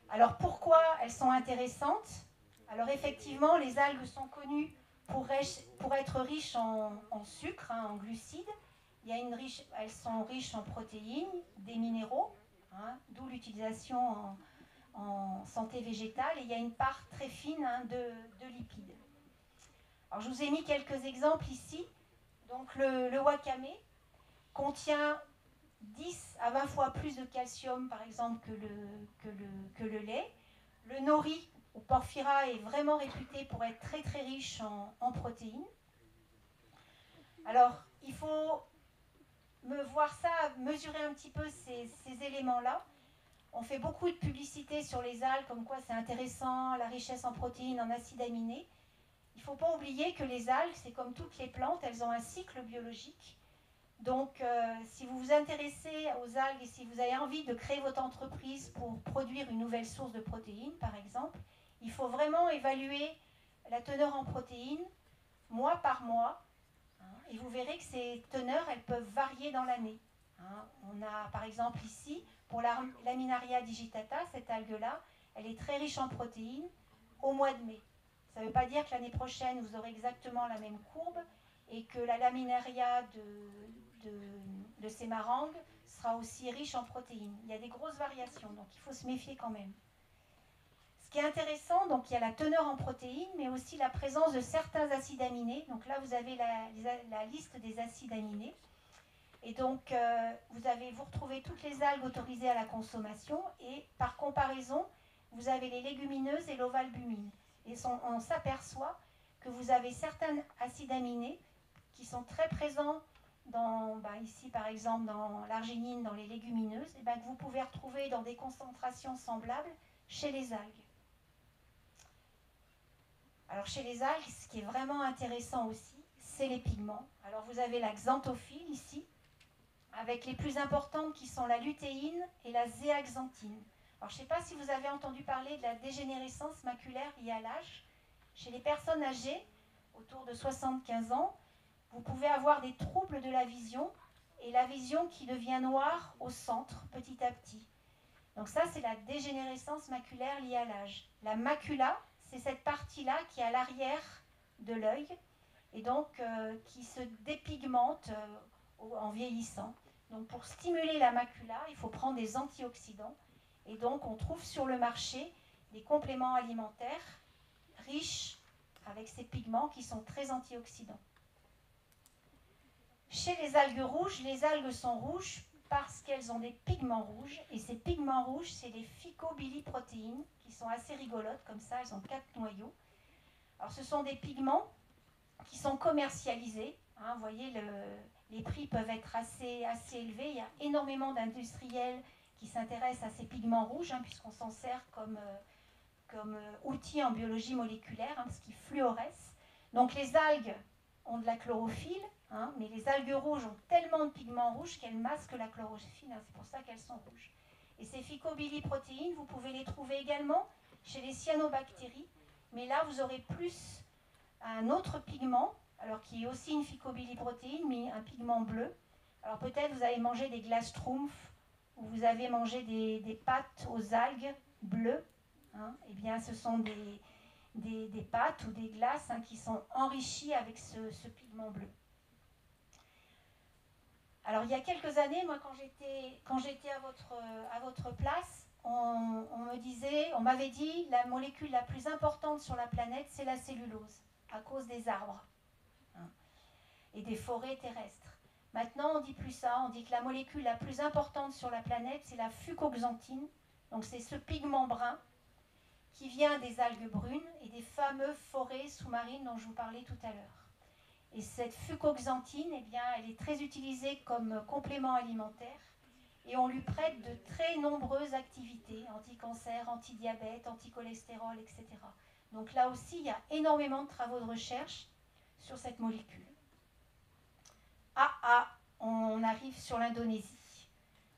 [SPEAKER 3] Alors pourquoi elles sont intéressantes? Alors effectivement, les algues sont connues pour être riches en sucre, en glucides. Elles sont riches en protéines, des minéraux, d'où l'utilisation en santé végétale. Et il y a une part très fine de lipides. Alors je vous ai mis quelques exemples ici. Donc le wakame contient 10 à 20 fois plus de calcium, par exemple, que le lait. Le nori, ou porphyra, est vraiment réputé pour être très très riche en protéines. Alors, il faut voir ça, mesurer un petit peu ces éléments-là. On fait beaucoup de publicité sur les algues, comme quoi c'est intéressant, la richesse en protéines, en acides aminés. Il ne faut pas oublier que les algues, c'est comme toutes les plantes, elles ont un cycle biologique. Donc, si vous vous intéressez aux algues et si vous avez envie de créer votre entreprise pour produire une nouvelle source de protéines, par exemple, il faut vraiment évaluer la teneur en protéines mois par mois. Et vous verrez que ces teneurs, elles peuvent varier dans l'année. On a, par exemple, ici, pour la Laminaria digitata, cette algue-là, elle est très riche en protéines au mois de mai. Ça ne veut pas dire que l'année prochaine, vous aurez exactement la même courbe et que la Laminaria de ces marangues sera aussi riche en protéines. Il y a des grosses variations, donc il faut se méfier quand même. Ce qui est intéressant, donc il y a la teneur en protéines, mais aussi la présence de certains acides aminés. Donc là, vous avez la liste des acides aminés. Et donc, vous retrouvez toutes les algues autorisées à la consommation. Et par comparaison, vous avez les légumineuses et l'ovalbumine. Et on s'aperçoit que vous avez certains acides aminés qui sont très présents ici par exemple dans l'arginine, dans les légumineuses, et que vous pouvez retrouver dans des concentrations semblables chez les algues. Alors chez les algues, ce qui est vraiment intéressant aussi, c'est les pigments. Alors vous avez la xanthophylle ici, avec les plus importantes qui sont la lutéine et la zéaxanthine. Alors je ne sais pas si vous avez entendu parler de la dégénérescence maculaire liée à l'âge. Chez les personnes âgées, autour de 75 ans, vous pouvez avoir des troubles de la vision et la vision qui devient noire au centre petit à petit. Donc ça, c'est la dégénérescence maculaire liée à l'âge. La macula, c'est cette partie-là qui est à l'arrière de l'œil et donc qui se dépigmente en vieillissant. Donc pour stimuler la macula, il faut prendre des antioxydants. Et donc on trouve sur le marché des compléments alimentaires riches avec ces pigments qui sont très antioxydants. Chez les algues rouges, les algues sont rouges parce qu'elles ont des pigments rouges. Et ces pigments rouges, c'est les phycobiliprotéines qui sont assez rigolotes, comme ça, elles ont 4 noyaux. Alors ce sont des pigments qui sont commercialisés. Vous voyez, les prix peuvent être assez élevés. Il y a énormément d'industriels qui s'intéressent à ces pigments rouges, puisqu'on s'en sert comme outil en biologie moléculaire, parce qu'ils fluorescent. Donc les algues ont de la chlorophylle, mais les algues rouges ont tellement de pigments rouges qu'elles masquent la chlorophylle, c'est pour ça qu'elles sont rouges. Et ces phycobiliprotéines, vous pouvez les trouver également chez les cyanobactéries, mais là vous aurez plus un autre pigment, alors qui est aussi une phycobiliprotéine, mais un pigment bleu. Alors peut-être vous avez mangé des glaces Schtroumpf, ou vous avez mangé des pâtes aux algues bleues, eh bien ce sont des pâtes ou des glaces qui sont enrichies avec ce pigment bleu. Alors il y a quelques années, moi quand j'étais à votre place, on m'avait dit la molécule la plus importante sur la planète, c'est la cellulose, à cause des arbres, hein, et des forêts terrestres. Maintenant, on dit plus ça, on dit que la molécule la plus importante sur la planète, c'est la fucoxanthine. Donc c'est ce pigment brun qui vient des algues brunes et des fameuses forêts sous-marines dont je vous parlais tout à l'heure. Et cette fucoxanthine, eh bien, elle est très utilisée comme complément alimentaire et on lui prête de très nombreuses activités, anti-cancer, anti-diabète, anti-cholestérol, etc. Donc là aussi, il y a énormément de travaux de recherche sur cette molécule. On arrive sur l'Indonésie.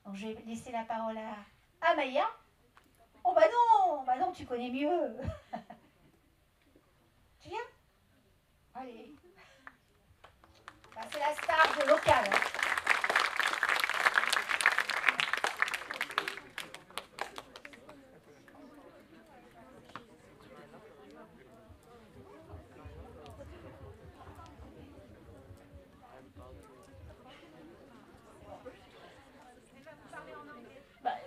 [SPEAKER 3] Donc je vais laisser la parole à Maya. Oh bah non, tu connais mieux. Tu viens? Allez. Bah, c'est la star de local.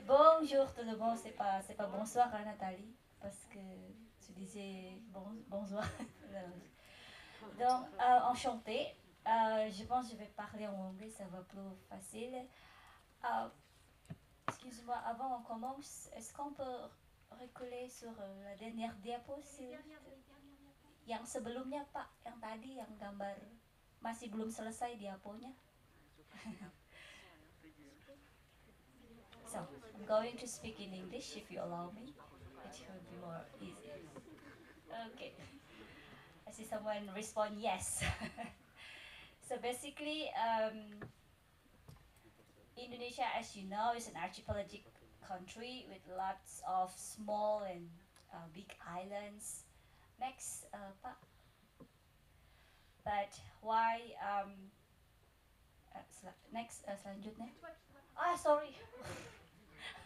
[SPEAKER 4] Bonjour tout le monde, c'est pas bonsoir hein, Nathalie, parce que tu disais bonsoir. Donc, enchantée. Je pense que je vais parler en anglais, ça va plus facile. Excuse-moi, avant on commence, est-ce qu'on peut reculer sur la dernière diapo yang sebelumnya Pak, yang tadi yang gambar masih belum selesai diaponya. So, I'm going to speak in English if you allow me. It will be more easy. Okay. I see someone respond yes. So basically, Indonesia, as you know, is an archipelagic country with lots of small and big islands. Next, Pak. But why? Next, selanjutnya. Ah, sorry.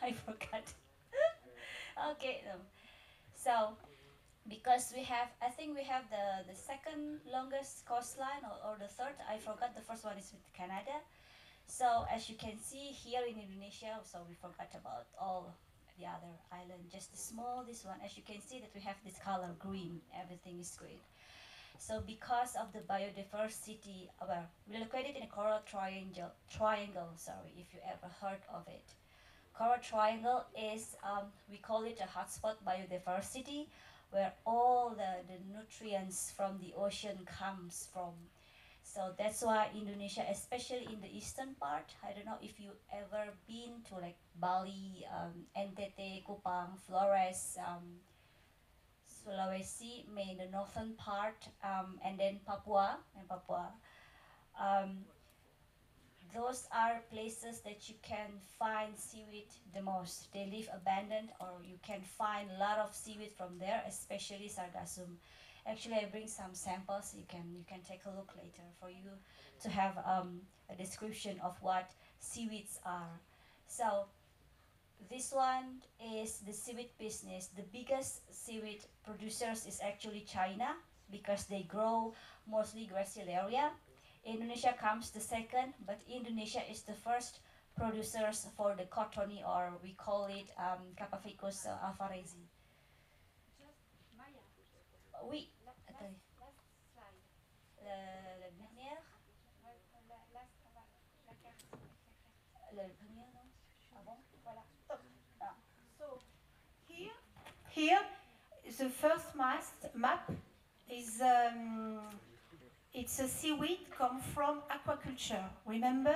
[SPEAKER 4] I forgot. Okay, so because I think we have the second longest coastline or the third. I forgot the first one is with Canada. So as you can see here in Indonesia, so we forgot about all the other island, just the small this one. As you can see that we have this color green. Everything is green. So because of the biodiversity, we're located in a coral triangle. Sorry, if you ever heard of it. Coral Triangle is, we call it a hotspot biodiversity, where all the nutrients from the ocean comes from. So that's why Indonesia, especially in the eastern part, I don't know if you ever been to like Bali, NTT, Kupang, Flores, Sulawesi, in the northern part, and then Papua. Those are places that you can find seaweed the most. They live abandoned, or you can find a lot of seaweed from there, especially sargassum. Actually, I bring some samples. You can take a look later for you to have a description of what seaweeds are. So this one is the seaweed business. The biggest seaweed producers is actually China, because they grow mostly grassy area. Indonesia comes the second, but Indonesia is the first producers for the cottony, or we call it Capaficus alvarezi. Oui. Attendez. La dernière. Le premier, non? Ah bon? Voilà.
[SPEAKER 3] So here, the first map is it's a seaweed come from aquaculture. Remember,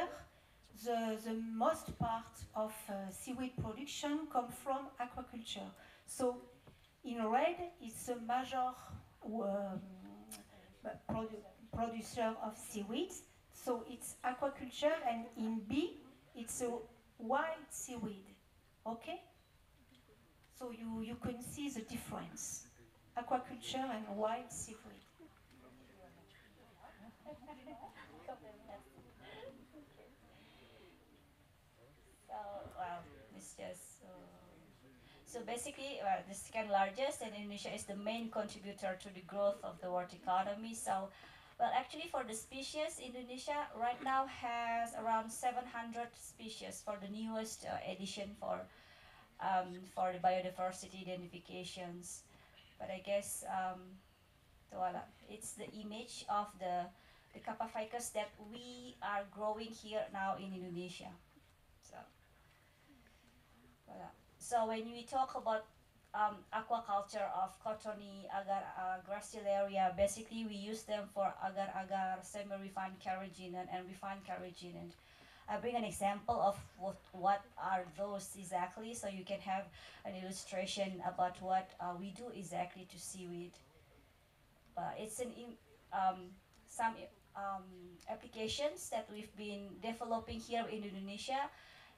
[SPEAKER 3] the most part of seaweed production come from aquaculture. So in red, it's a major producer of seaweed. So it's aquaculture, and in B, it's a wild seaweed. Okay? So you can see the difference. Aquaculture and wild seaweed.
[SPEAKER 4] It's just so basically, the second largest, and Indonesia is the main contributor to the growth of the world economy. So, well, actually, for the species, Indonesia right now has around 700 species for the newest edition for for the biodiversity identifications. But I guess voila, it's the image of the Kappa ficus that we are growing here now in Indonesia. So, voila. So when we talk about aquaculture of cottony, agar, gracilaria, basically we use them for agar-agar, semi-refined carrageenan, and refined carrageenan. I bring an example of what are those exactly, so you can have an illustration about what we do exactly to seaweed. It's some applications that we've been developing here in Indonesia.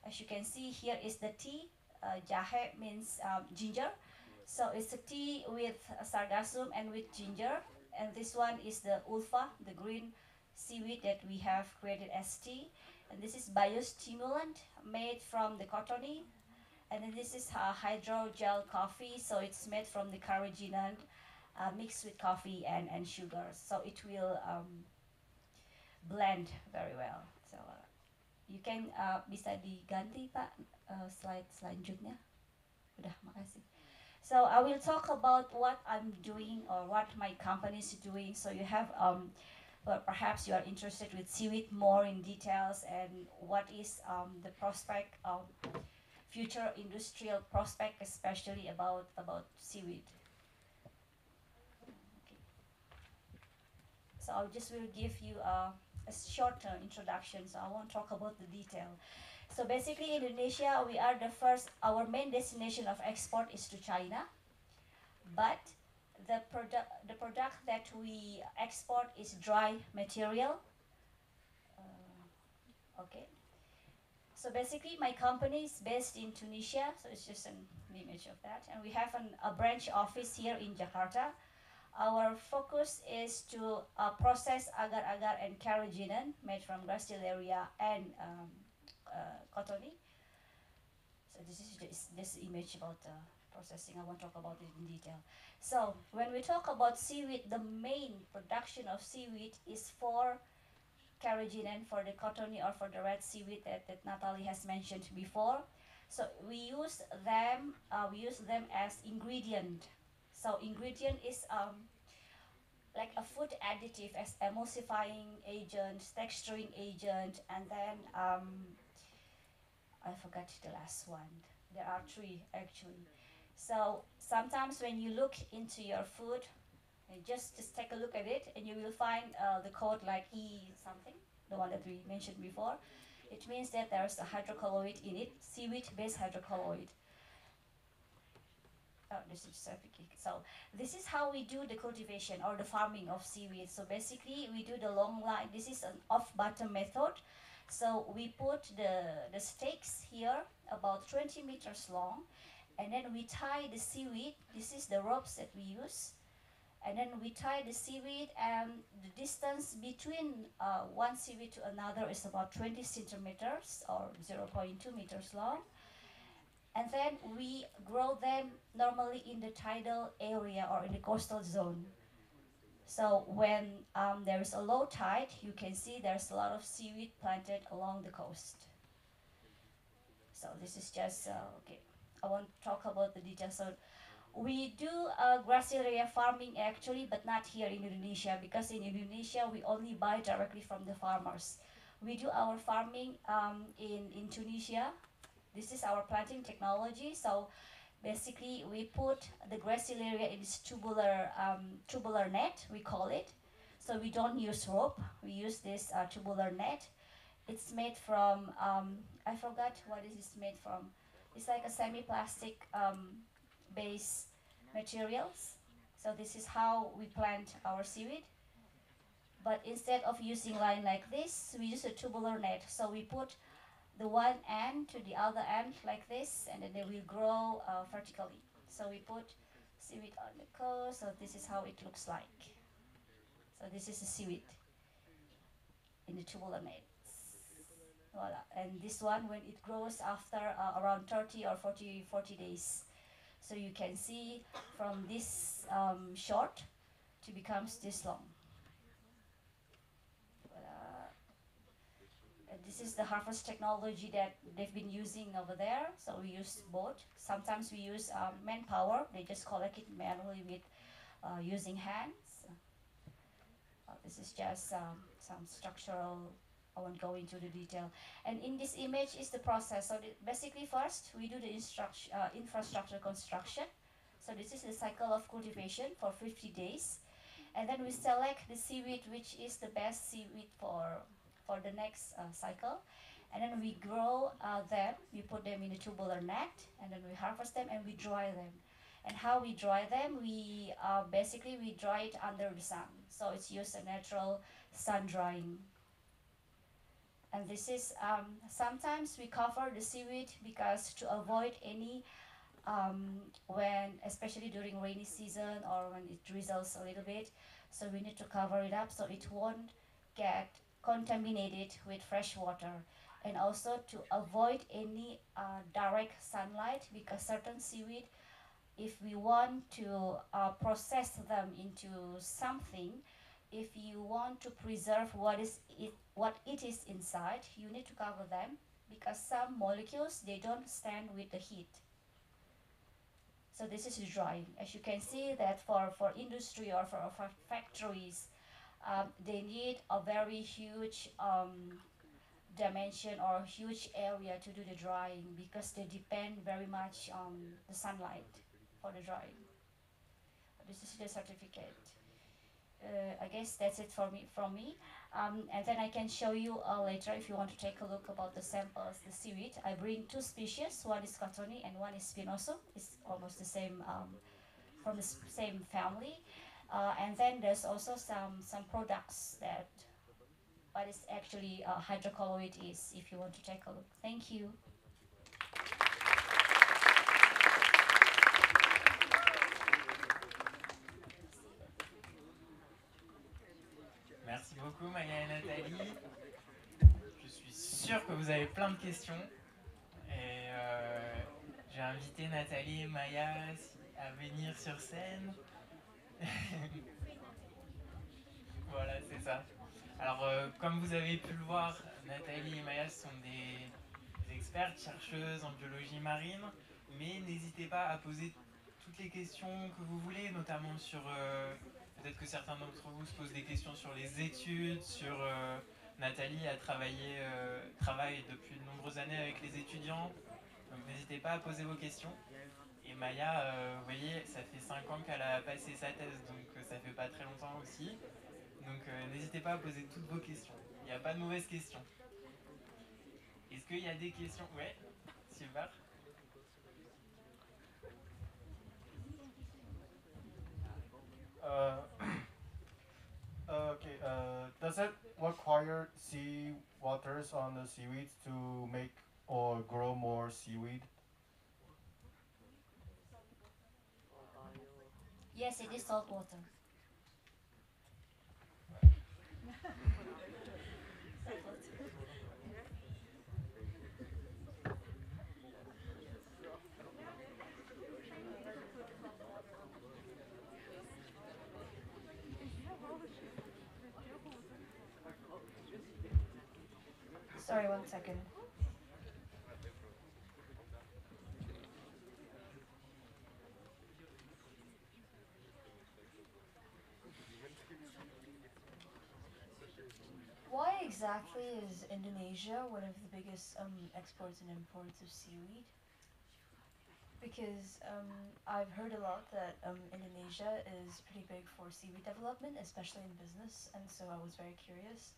[SPEAKER 4] As you can see, here is the tea. Jahe means ginger. So it's a tea with sargassum and with ginger. And this one is the ulfa, the green seaweed that we have created as tea. And this is biostimulant made from the cottony. And then this is hydrogel coffee, so it's made from the carrageenan mixed with coffee and sugar. So it will blend very well. So you can bisa diganti Pak slide selanjutnya. Udah, makasih. So I will talk about what I'm doing or what my company is doing. So you have but perhaps you are interested with seaweed more in details and what is the prospect of future industrial prospect, especially about seaweed. Okay. So I just will give you a short introduction, so I won't talk about the detail. So basically Indonesia, we are the first, our main destination of export is to China, but the product that we export is dry material. Okay. So basically my company is based in Tunisia, so it's just an image of that. And we have a branch office here in Jakarta. Our focus is to process agar-agar and carrageenan made from gracilaria and cottony. So this is just this image about processing. I won't talk about it in detail. So when we talk about seaweed, the main production of seaweed is for carrageenan, for the cottony or for the red seaweed that Natalie has mentioned before. So we use them as ingredient. So ingredient is like a food additive, as emulsifying agent, texturing agent, and then I forgot the last one. There are three actually. So sometimes when you look into your food, just take a look at it and you will find the code like E something, the one that we mentioned before. It means that there's a hydrocolloid in it, seaweed-based hydrocolloid. Oh, this is certificate. So this is how we do the cultivation or the farming of seaweed. So basically we do the long line. This is an off-bottom method. So we put the stakes here about 20 meters long, and then we tie the seaweed. This is the ropes that we use. And then we tie the seaweed, and the distance between one seaweed to another is about 20 centimeters or 0.2 meters long. And then we grow them normally in the tidal area or in the coastal zone. So when there is a low tide, you can see there's a lot of seaweed planted along the coast. So this is just, okay, I won't talk about the details. So we do gracilaria farming actually, but not here in Indonesia, because in Indonesia we only buy directly from the farmers. We do our farming in Tunisia. This is our planting technology. So basically we put the gracilaria in this tubular net, we call it. So we don't use rope, we use this tubular net. It's made from, I forgot what it is made from. It's like a semi-plastic base materials. So this is how we plant our seaweed. But instead of using line like this, we use a tubular net. So we put the one end to the other end like this, and then they will grow vertically. So we put seaweed on the coast, so this is how it looks like. So this is the seaweed in the tubular net. Voila. And this one, when it grows after around 30 or 40 days. So you can see from this short to becomes this long. This is the harvest technology that they've been using over there. So we use both. Sometimes we use manpower. They just collect it manually with using hands. This is just some structural. I won't go into the detail. And in this image is the process. So basically first we do the infrastructure construction. So this is the cycle of cultivation for 50 days. And then we select the seaweed which is the best seaweed for the next cycle. And then we grow them, we put them in a tubular net, and then we harvest them and we dry them. And how we dry them, we basically we dry it under the sun. So it's used a natural sun drying. And this is, sometimes we cover the seaweed because to avoid any, when, especially during rainy season or when it drizzles a little bit, so we need to cover it up so it won't get contaminated with fresh water. And also to avoid any direct sunlight, because certain seaweed, if we want to process them into something, if you want to preserve what it is inside, you need to cover them, because some molecules, they don't stand with the heat. So this is drying. As you can see that for industry or for factories, they need a very huge dimension or huge area to do the drying, because they depend very much on the sunlight for the drying. This is the certificate. I guess that's it from me. And then I can show you later if you want to take a look about the samples, the seaweed. I bring two species. One is Cottoni and one is Spinoso. It's almost the same, from the same family. And then there's also some products that what is actually hydrocolloid is, if you want to take a look. Thank you.
[SPEAKER 1] Merci beaucoup Maya et Nathalie. Je suis sûr que vous avez plein de questions. Et j'ai invité Nathalie et Maya à venir sur scène. Voilà, c'est ça. Alors, comme vous avez pu le voir, Nathalie et Maya sont des expertes chercheuses en biologie marine, mais n'hésitez pas à poser toutes les questions que vous voulez, notamment sur... peut-être que certains d'entre vous se posent des questions sur les études, sur... Nathalie a travaille depuis de nombreuses années avec les étudiants, donc n'hésitez pas à poser vos questions. Et Maya, vous voyez, ça fait 5 ans qu'elle a passé sa thèse, donc ça fait pas très longtemps aussi. Donc n'hésitez pas à poser toutes vos questions. Il n'y a pas de mauvaises questions. Est-ce qu'il y a des questions? Ouais, super.
[SPEAKER 5] Okay. Does it require sea waters on the seaweeds to make or grow more seaweed?
[SPEAKER 4] Yes, it is salt water.
[SPEAKER 6] Sorry, 1 second. Why exactly is Indonesia one of the biggest exports and imports of seaweed? Because I've heard a lot that Indonesia is pretty big for seaweed development, especially in business, and so I was very curious.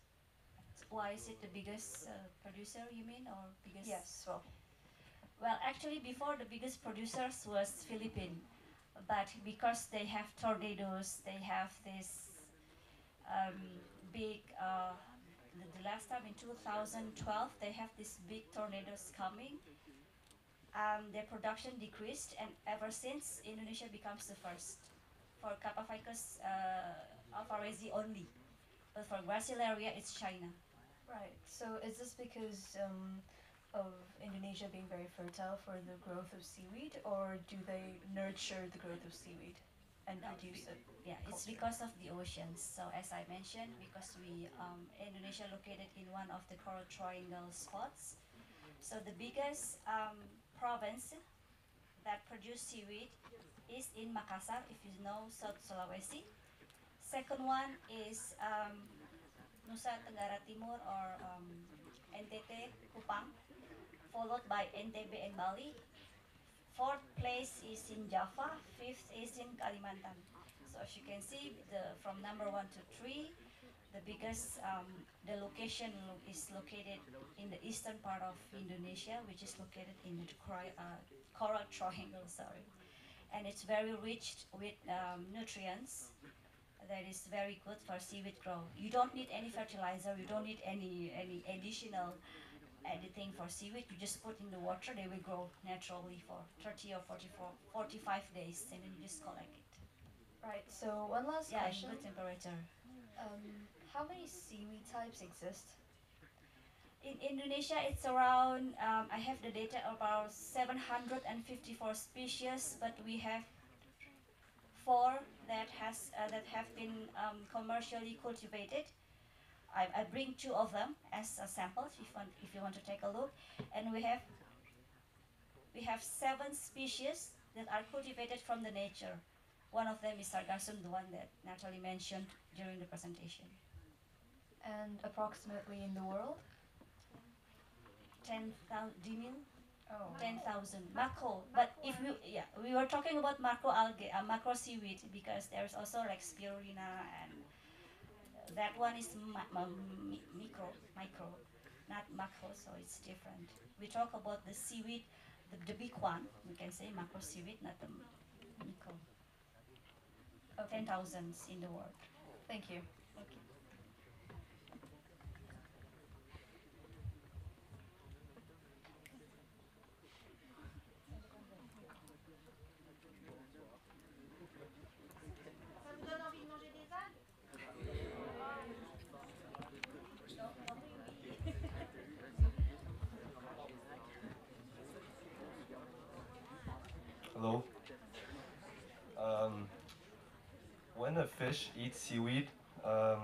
[SPEAKER 4] Why is it the biggest producer, you mean, or biggest?
[SPEAKER 6] Yes, well,
[SPEAKER 4] Well, actually, before the biggest producers was Philippines, but because they have tornadoes, they have this big. The last time in 2012, they have these big tornadoes coming. Their production decreased, and ever since, Indonesia becomes the first for Capophycus alvarezi only, but for Gracilaria, it's China.
[SPEAKER 6] right. So is this because of Indonesia being very fertile for the growth of seaweed, or do they nurture the growth of seaweed? and
[SPEAKER 4] No,
[SPEAKER 6] produce it.
[SPEAKER 4] Yeah, it's
[SPEAKER 6] culture.
[SPEAKER 4] because of the oceans. So as I mentioned, because we Indonesia located in one of the coral triangle spots. So the biggest province that produce seaweed is in Makassar, if you know South Sulawesi. Second one is Nusa Tenggara Timur or NTT, Kupang, followed by NTB and Bali. Fourth place is in Java, fifth is in Kalimantan. So as you can see, from number 1 to 3, the biggest, the location is located in the eastern part of Indonesia, which is located in the coral triangle, sorry. And it's very rich with nutrients that is very good for seaweed growth. You don't need any fertilizer, you don't need any additional anything for seaweed. You just put in the water, they will grow naturally for 30 or 45 days, and then you just collect it.
[SPEAKER 6] Right. So one last
[SPEAKER 4] Yeah, in
[SPEAKER 6] question.
[SPEAKER 4] good temperature.
[SPEAKER 6] How many seaweed types exist?
[SPEAKER 4] In Indonesia, it's around, I have the data about 754 species, but we have 4 that have been commercially cultivated. I bring 2 of them as a sample if you want to take a look, and we have 7 species that are cultivated from the nature. One of them is sargassum, the one that Natalie mentioned during the presentation.
[SPEAKER 6] And approximately in the world?
[SPEAKER 4] 10,000, do you mean?
[SPEAKER 6] Oh.
[SPEAKER 4] 10,000 macro. But if we were talking about macro algae, macro seaweed, because there's also like spirulina, and that one is micro, not macro, so it's different. We talk about the seaweed, the big one. We can say macro seaweed, not the micro.
[SPEAKER 6] Okay.
[SPEAKER 4] 10,000 in the world.
[SPEAKER 6] Thank you.
[SPEAKER 4] Okay.
[SPEAKER 3] Ça vous donne envie de manger des algues?
[SPEAKER 5] Hello. When a fish eats seaweed, do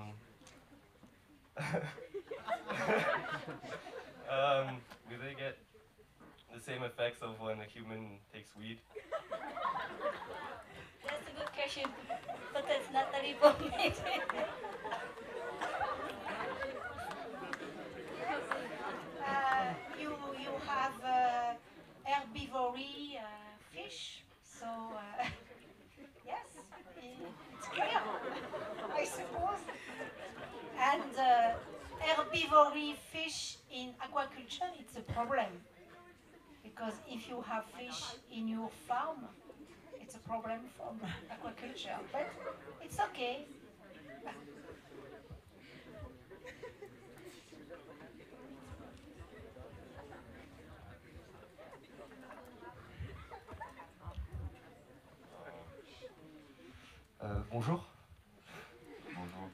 [SPEAKER 5] they get the same effects of when a human takes weed?
[SPEAKER 4] That's a good question, but that's not the information.
[SPEAKER 3] You have herbivory fish, so yes, it's clear, I suppose. And herbivory fish in aquaculture, it's a problem, because if you have fish in your farm, it's a problem from aquaculture, but it's okay.
[SPEAKER 5] Bonjour.
[SPEAKER 7] Bonjour.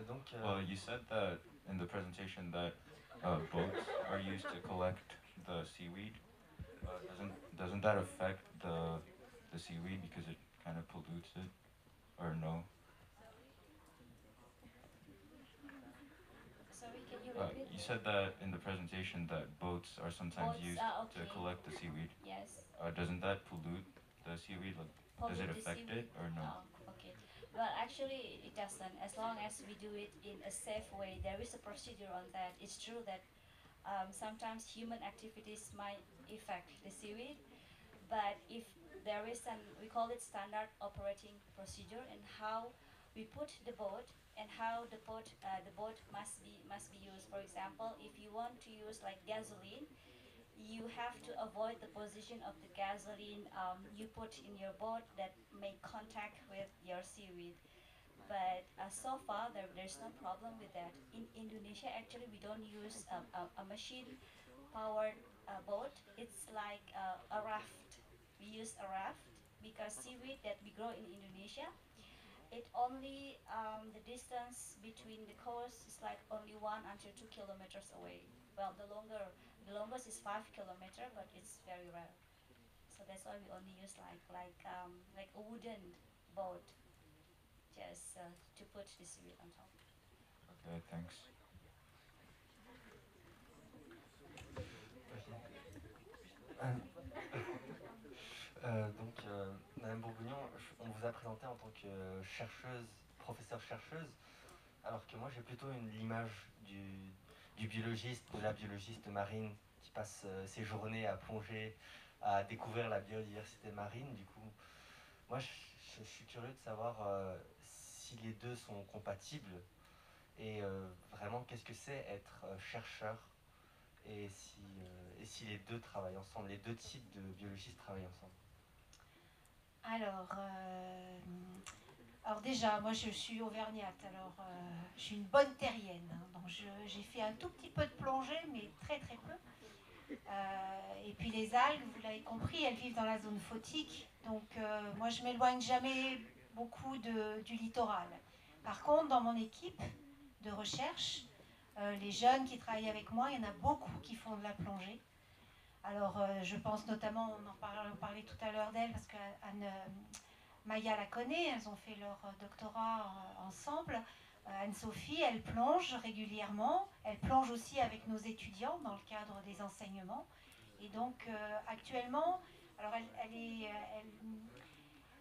[SPEAKER 5] Donc,
[SPEAKER 7] Well, you said that in the presentation that boats are used to collect the seaweed. Doesn't that affect the seaweed because it kind of pollutes it, or no?
[SPEAKER 4] Sorry, can you
[SPEAKER 7] Uh,
[SPEAKER 4] repeat?
[SPEAKER 7] you said that in the presentation that boats are sometimes
[SPEAKER 4] Boats,
[SPEAKER 7] used to
[SPEAKER 4] okay.
[SPEAKER 7] collect the seaweed.
[SPEAKER 4] Yes.
[SPEAKER 7] Doesn't that pollute the seaweed? Like, does it
[SPEAKER 4] Pollute the
[SPEAKER 7] affect
[SPEAKER 4] seaweed?
[SPEAKER 7] it or no?
[SPEAKER 4] Oh, okay. Well, actually, it doesn't. As long as we do it in a safe way, there is a procedure on that. It's true that sometimes human activities might affect the seaweed, but if there is we call it standard operating procedure, and how we put the boat and how the boat must be used. For example, if you want to use like gasoline, you have to avoid the position of the gasoline you put in your boat that make contact with your seaweed. But so far, there's no problem with that. In Indonesia, actually, we don't use a machine-powered boat. It's like a raft. We use a raft because seaweed that we grow in Indonesia, it only the distance between the coast is like only 1 until 2 kilometers away. Well, the longest is 5 kilometers, but it's very rare. So that's why we only use like a wooden board, just to put the seaweed on top.
[SPEAKER 7] Okay, thanks.
[SPEAKER 8] Madame Bourguignon, on vous a présenté en tant que chercheuse, professeure-chercheuse, alors que moi j'ai plutôt l'image du biologiste, de la biologiste marine qui passe ses journées à plonger, à découvrir la biodiversité marine. Du coup, moi je suis curieux de savoir si les deux sont compatibles et vraiment qu'est-ce que c'est être chercheur et si les deux travaillent ensemble, les deux types de biologistes travaillent ensemble.
[SPEAKER 3] Alors déjà, moi je suis auvergnate, alors je suis une bonne terrienne, hein, donc j'ai fait un tout petit peu de plongée, mais très très peu. Et puis les algues, vous l'avez compris, elles vivent dans la zone photique, donc moi je m'éloigne jamais beaucoup du littoral. Par contre, dans mon équipe de recherche, les jeunes qui travaillent avec moi, il y en a beaucoup qui font de la plongée. Alors, je pense notamment, on parlait tout à l'heure d'elle, parce que Maya la connaît, elles ont fait leur doctorat ensemble. Anne-Sophie, elle plonge régulièrement, elle plonge aussi avec nos étudiants dans le cadre des enseignements. Et donc, actuellement, alors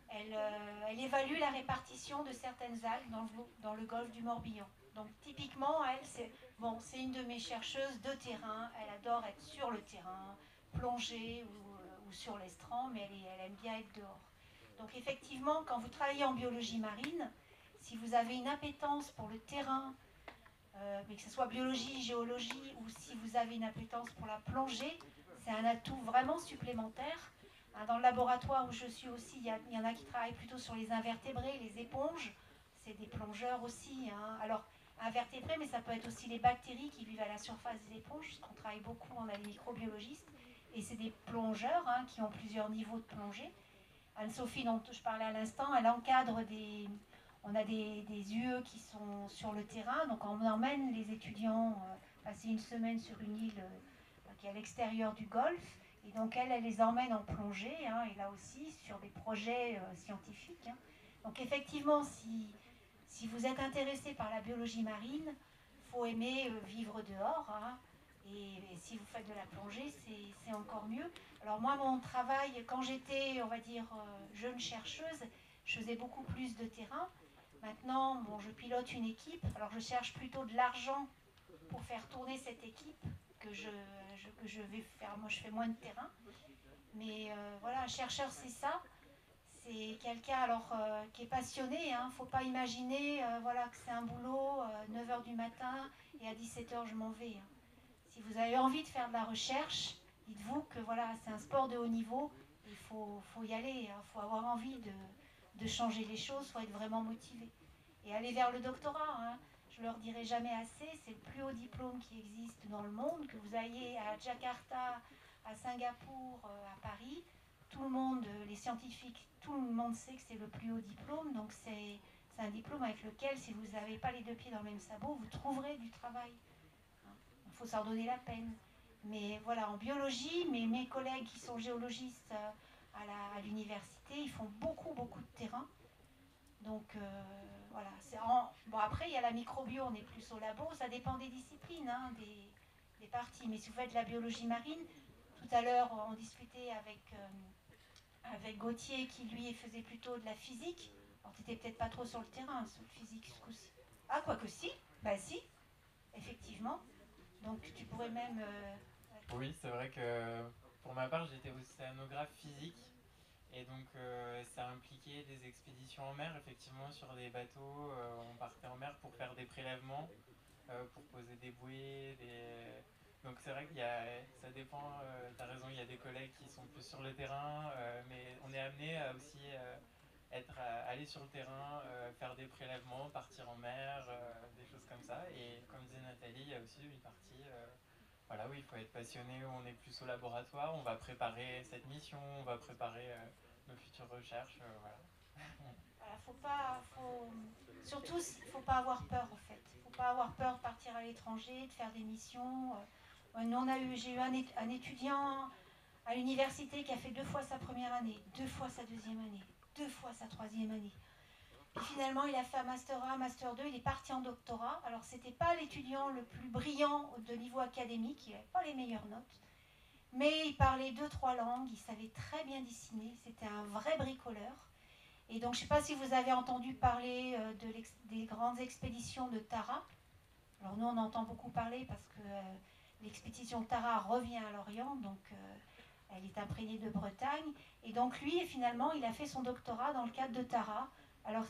[SPEAKER 3] elle évalue la répartition de certaines algues dans le golfe du Morbihan. Donc, typiquement, elle, c'est une de mes chercheuses de terrain, elle adore être sur le terrain, plonger ou sur l'estran, mais elle aime bien être dehors. Donc effectivement, quand vous travaillez en biologie marine, si vous avez une appétence pour le terrain, mais que ce soit biologie, géologie, ou si vous avez une appétence pour la plongée, c'est un atout vraiment supplémentaire. Dans le laboratoire où je suis aussi, il y en a qui travaillent plutôt sur les invertébrés, les éponges, c'est des plongeurs aussi. Hein. Alors, invertébrés, mais ça peut être aussi les bactéries qui vivent à la surface des éponges, parce qu'on travaille beaucoup, on a des microbiologistes, et c'est des plongeurs hein, qui ont plusieurs niveaux de plongée. Anne-Sophie, dont je parlais à l'instant, elle encadre on a des UE qui sont sur le terrain, donc on emmène les étudiants passer une semaine sur une île qui est à l'extérieur du golfe, et donc elle les emmène en plongée, hein, et là aussi sur des projets scientifiques. Hein. Donc effectivement, si vous êtes intéressé par la biologie marine, il faut aimer vivre dehors, hein, et si vous faites de la plongée, c'est encore mieux. Alors moi, mon travail, quand j'étais, on va dire, jeune chercheuse, je faisais beaucoup plus de terrain. Maintenant, bon, je pilote une équipe, alors je cherche plutôt de l'argent pour faire tourner cette équipe que je vais faire. Moi, je fais moins de terrain. Mais voilà, un chercheur, c'est ça. C'est quelqu'un alors qui est passionné. Il ne faut pas imaginer voilà, que c'est un boulot, 9h du matin, et à 17h, je m'en vais. Hein. Si vous avez envie de faire de la recherche, dites-vous que voilà, c'est un sport de haut niveau, il faut y aller, il faut avoir envie de changer les choses, il faut être vraiment motivé. Et aller vers le doctorat, hein, je ne leur dirai jamais assez, c'est le plus haut diplôme qui existe dans le monde, que vous ayez à Jakarta, à Singapour, à Paris, tout le monde, les scientifiques, tout le monde sait que c'est le plus haut diplôme, donc c'est un diplôme avec lequel, si vous n'avez pas les deux pieds dans le même sabot, vous trouverez du travail. Il faut s'en donner la peine. Mais voilà, en biologie, mes collègues qui sont géologistes à l'université, ils font beaucoup de terrain. Donc voilà. Bon, après, il y a la microbio, on est plus au labo, ça dépend des disciplines, hein, des parties. Mais si vous faites de la biologie marine, tout à l'heure, on discutait avec Gauthier qui, lui, faisait plutôt de la physique. Alors, tu n'étais peut-être pas trop sur le terrain, sur le physique, ce coup-ci. Ah, quoique si, bah si, effectivement. Donc tu pourrais même...
[SPEAKER 1] Oui, c'est vrai que pour ma part, j'étais océanographe physique. Et donc ça impliquait des expéditions en mer, effectivement, sur des bateaux. On partait en mer pour faire des prélèvements, pour poser des bouées. Donc c'est vrai que ça dépend, tu as raison, il y a des collègues qui sont plus sur le terrain, mais on est amené à aussi aller sur le terrain, faire des prélèvements, partir en mer, des choses comme ça. Et comme disait Nathalie, il y a aussi une partie voilà, oui, il faut être passionné, on est plus au laboratoire, on va préparer cette mission, on va préparer nos futures recherches, voilà.
[SPEAKER 3] Voilà, surtout, il ne faut pas avoir peur, en fait. Il ne faut pas avoir peur de partir à l'étranger, de faire des missions. J'ai eu un étudiant à l'université qui a fait 2 fois sa première année, 2 fois sa deuxième année, 2 fois sa troisième année. Puis finalement, il a fait un Master 1, Master 2, il est parti en doctorat. Alors, ce n'était pas l'étudiant le plus brillant de niveau académique, il n'avait pas les meilleures notes. Mais il parlait 2-3 langues, il savait très bien dessiner, c'était un vrai bricoleur. Et donc, je ne sais pas si vous avez entendu parler des grandes expéditions de Tara. Alors, nous, on entend beaucoup parler parce que l'expédition Tara revient à l'Orient, donc elle est imprégnée de Bretagne. Et donc, lui, finalement, il a fait son doctorat dans le cadre de Tara. Alors,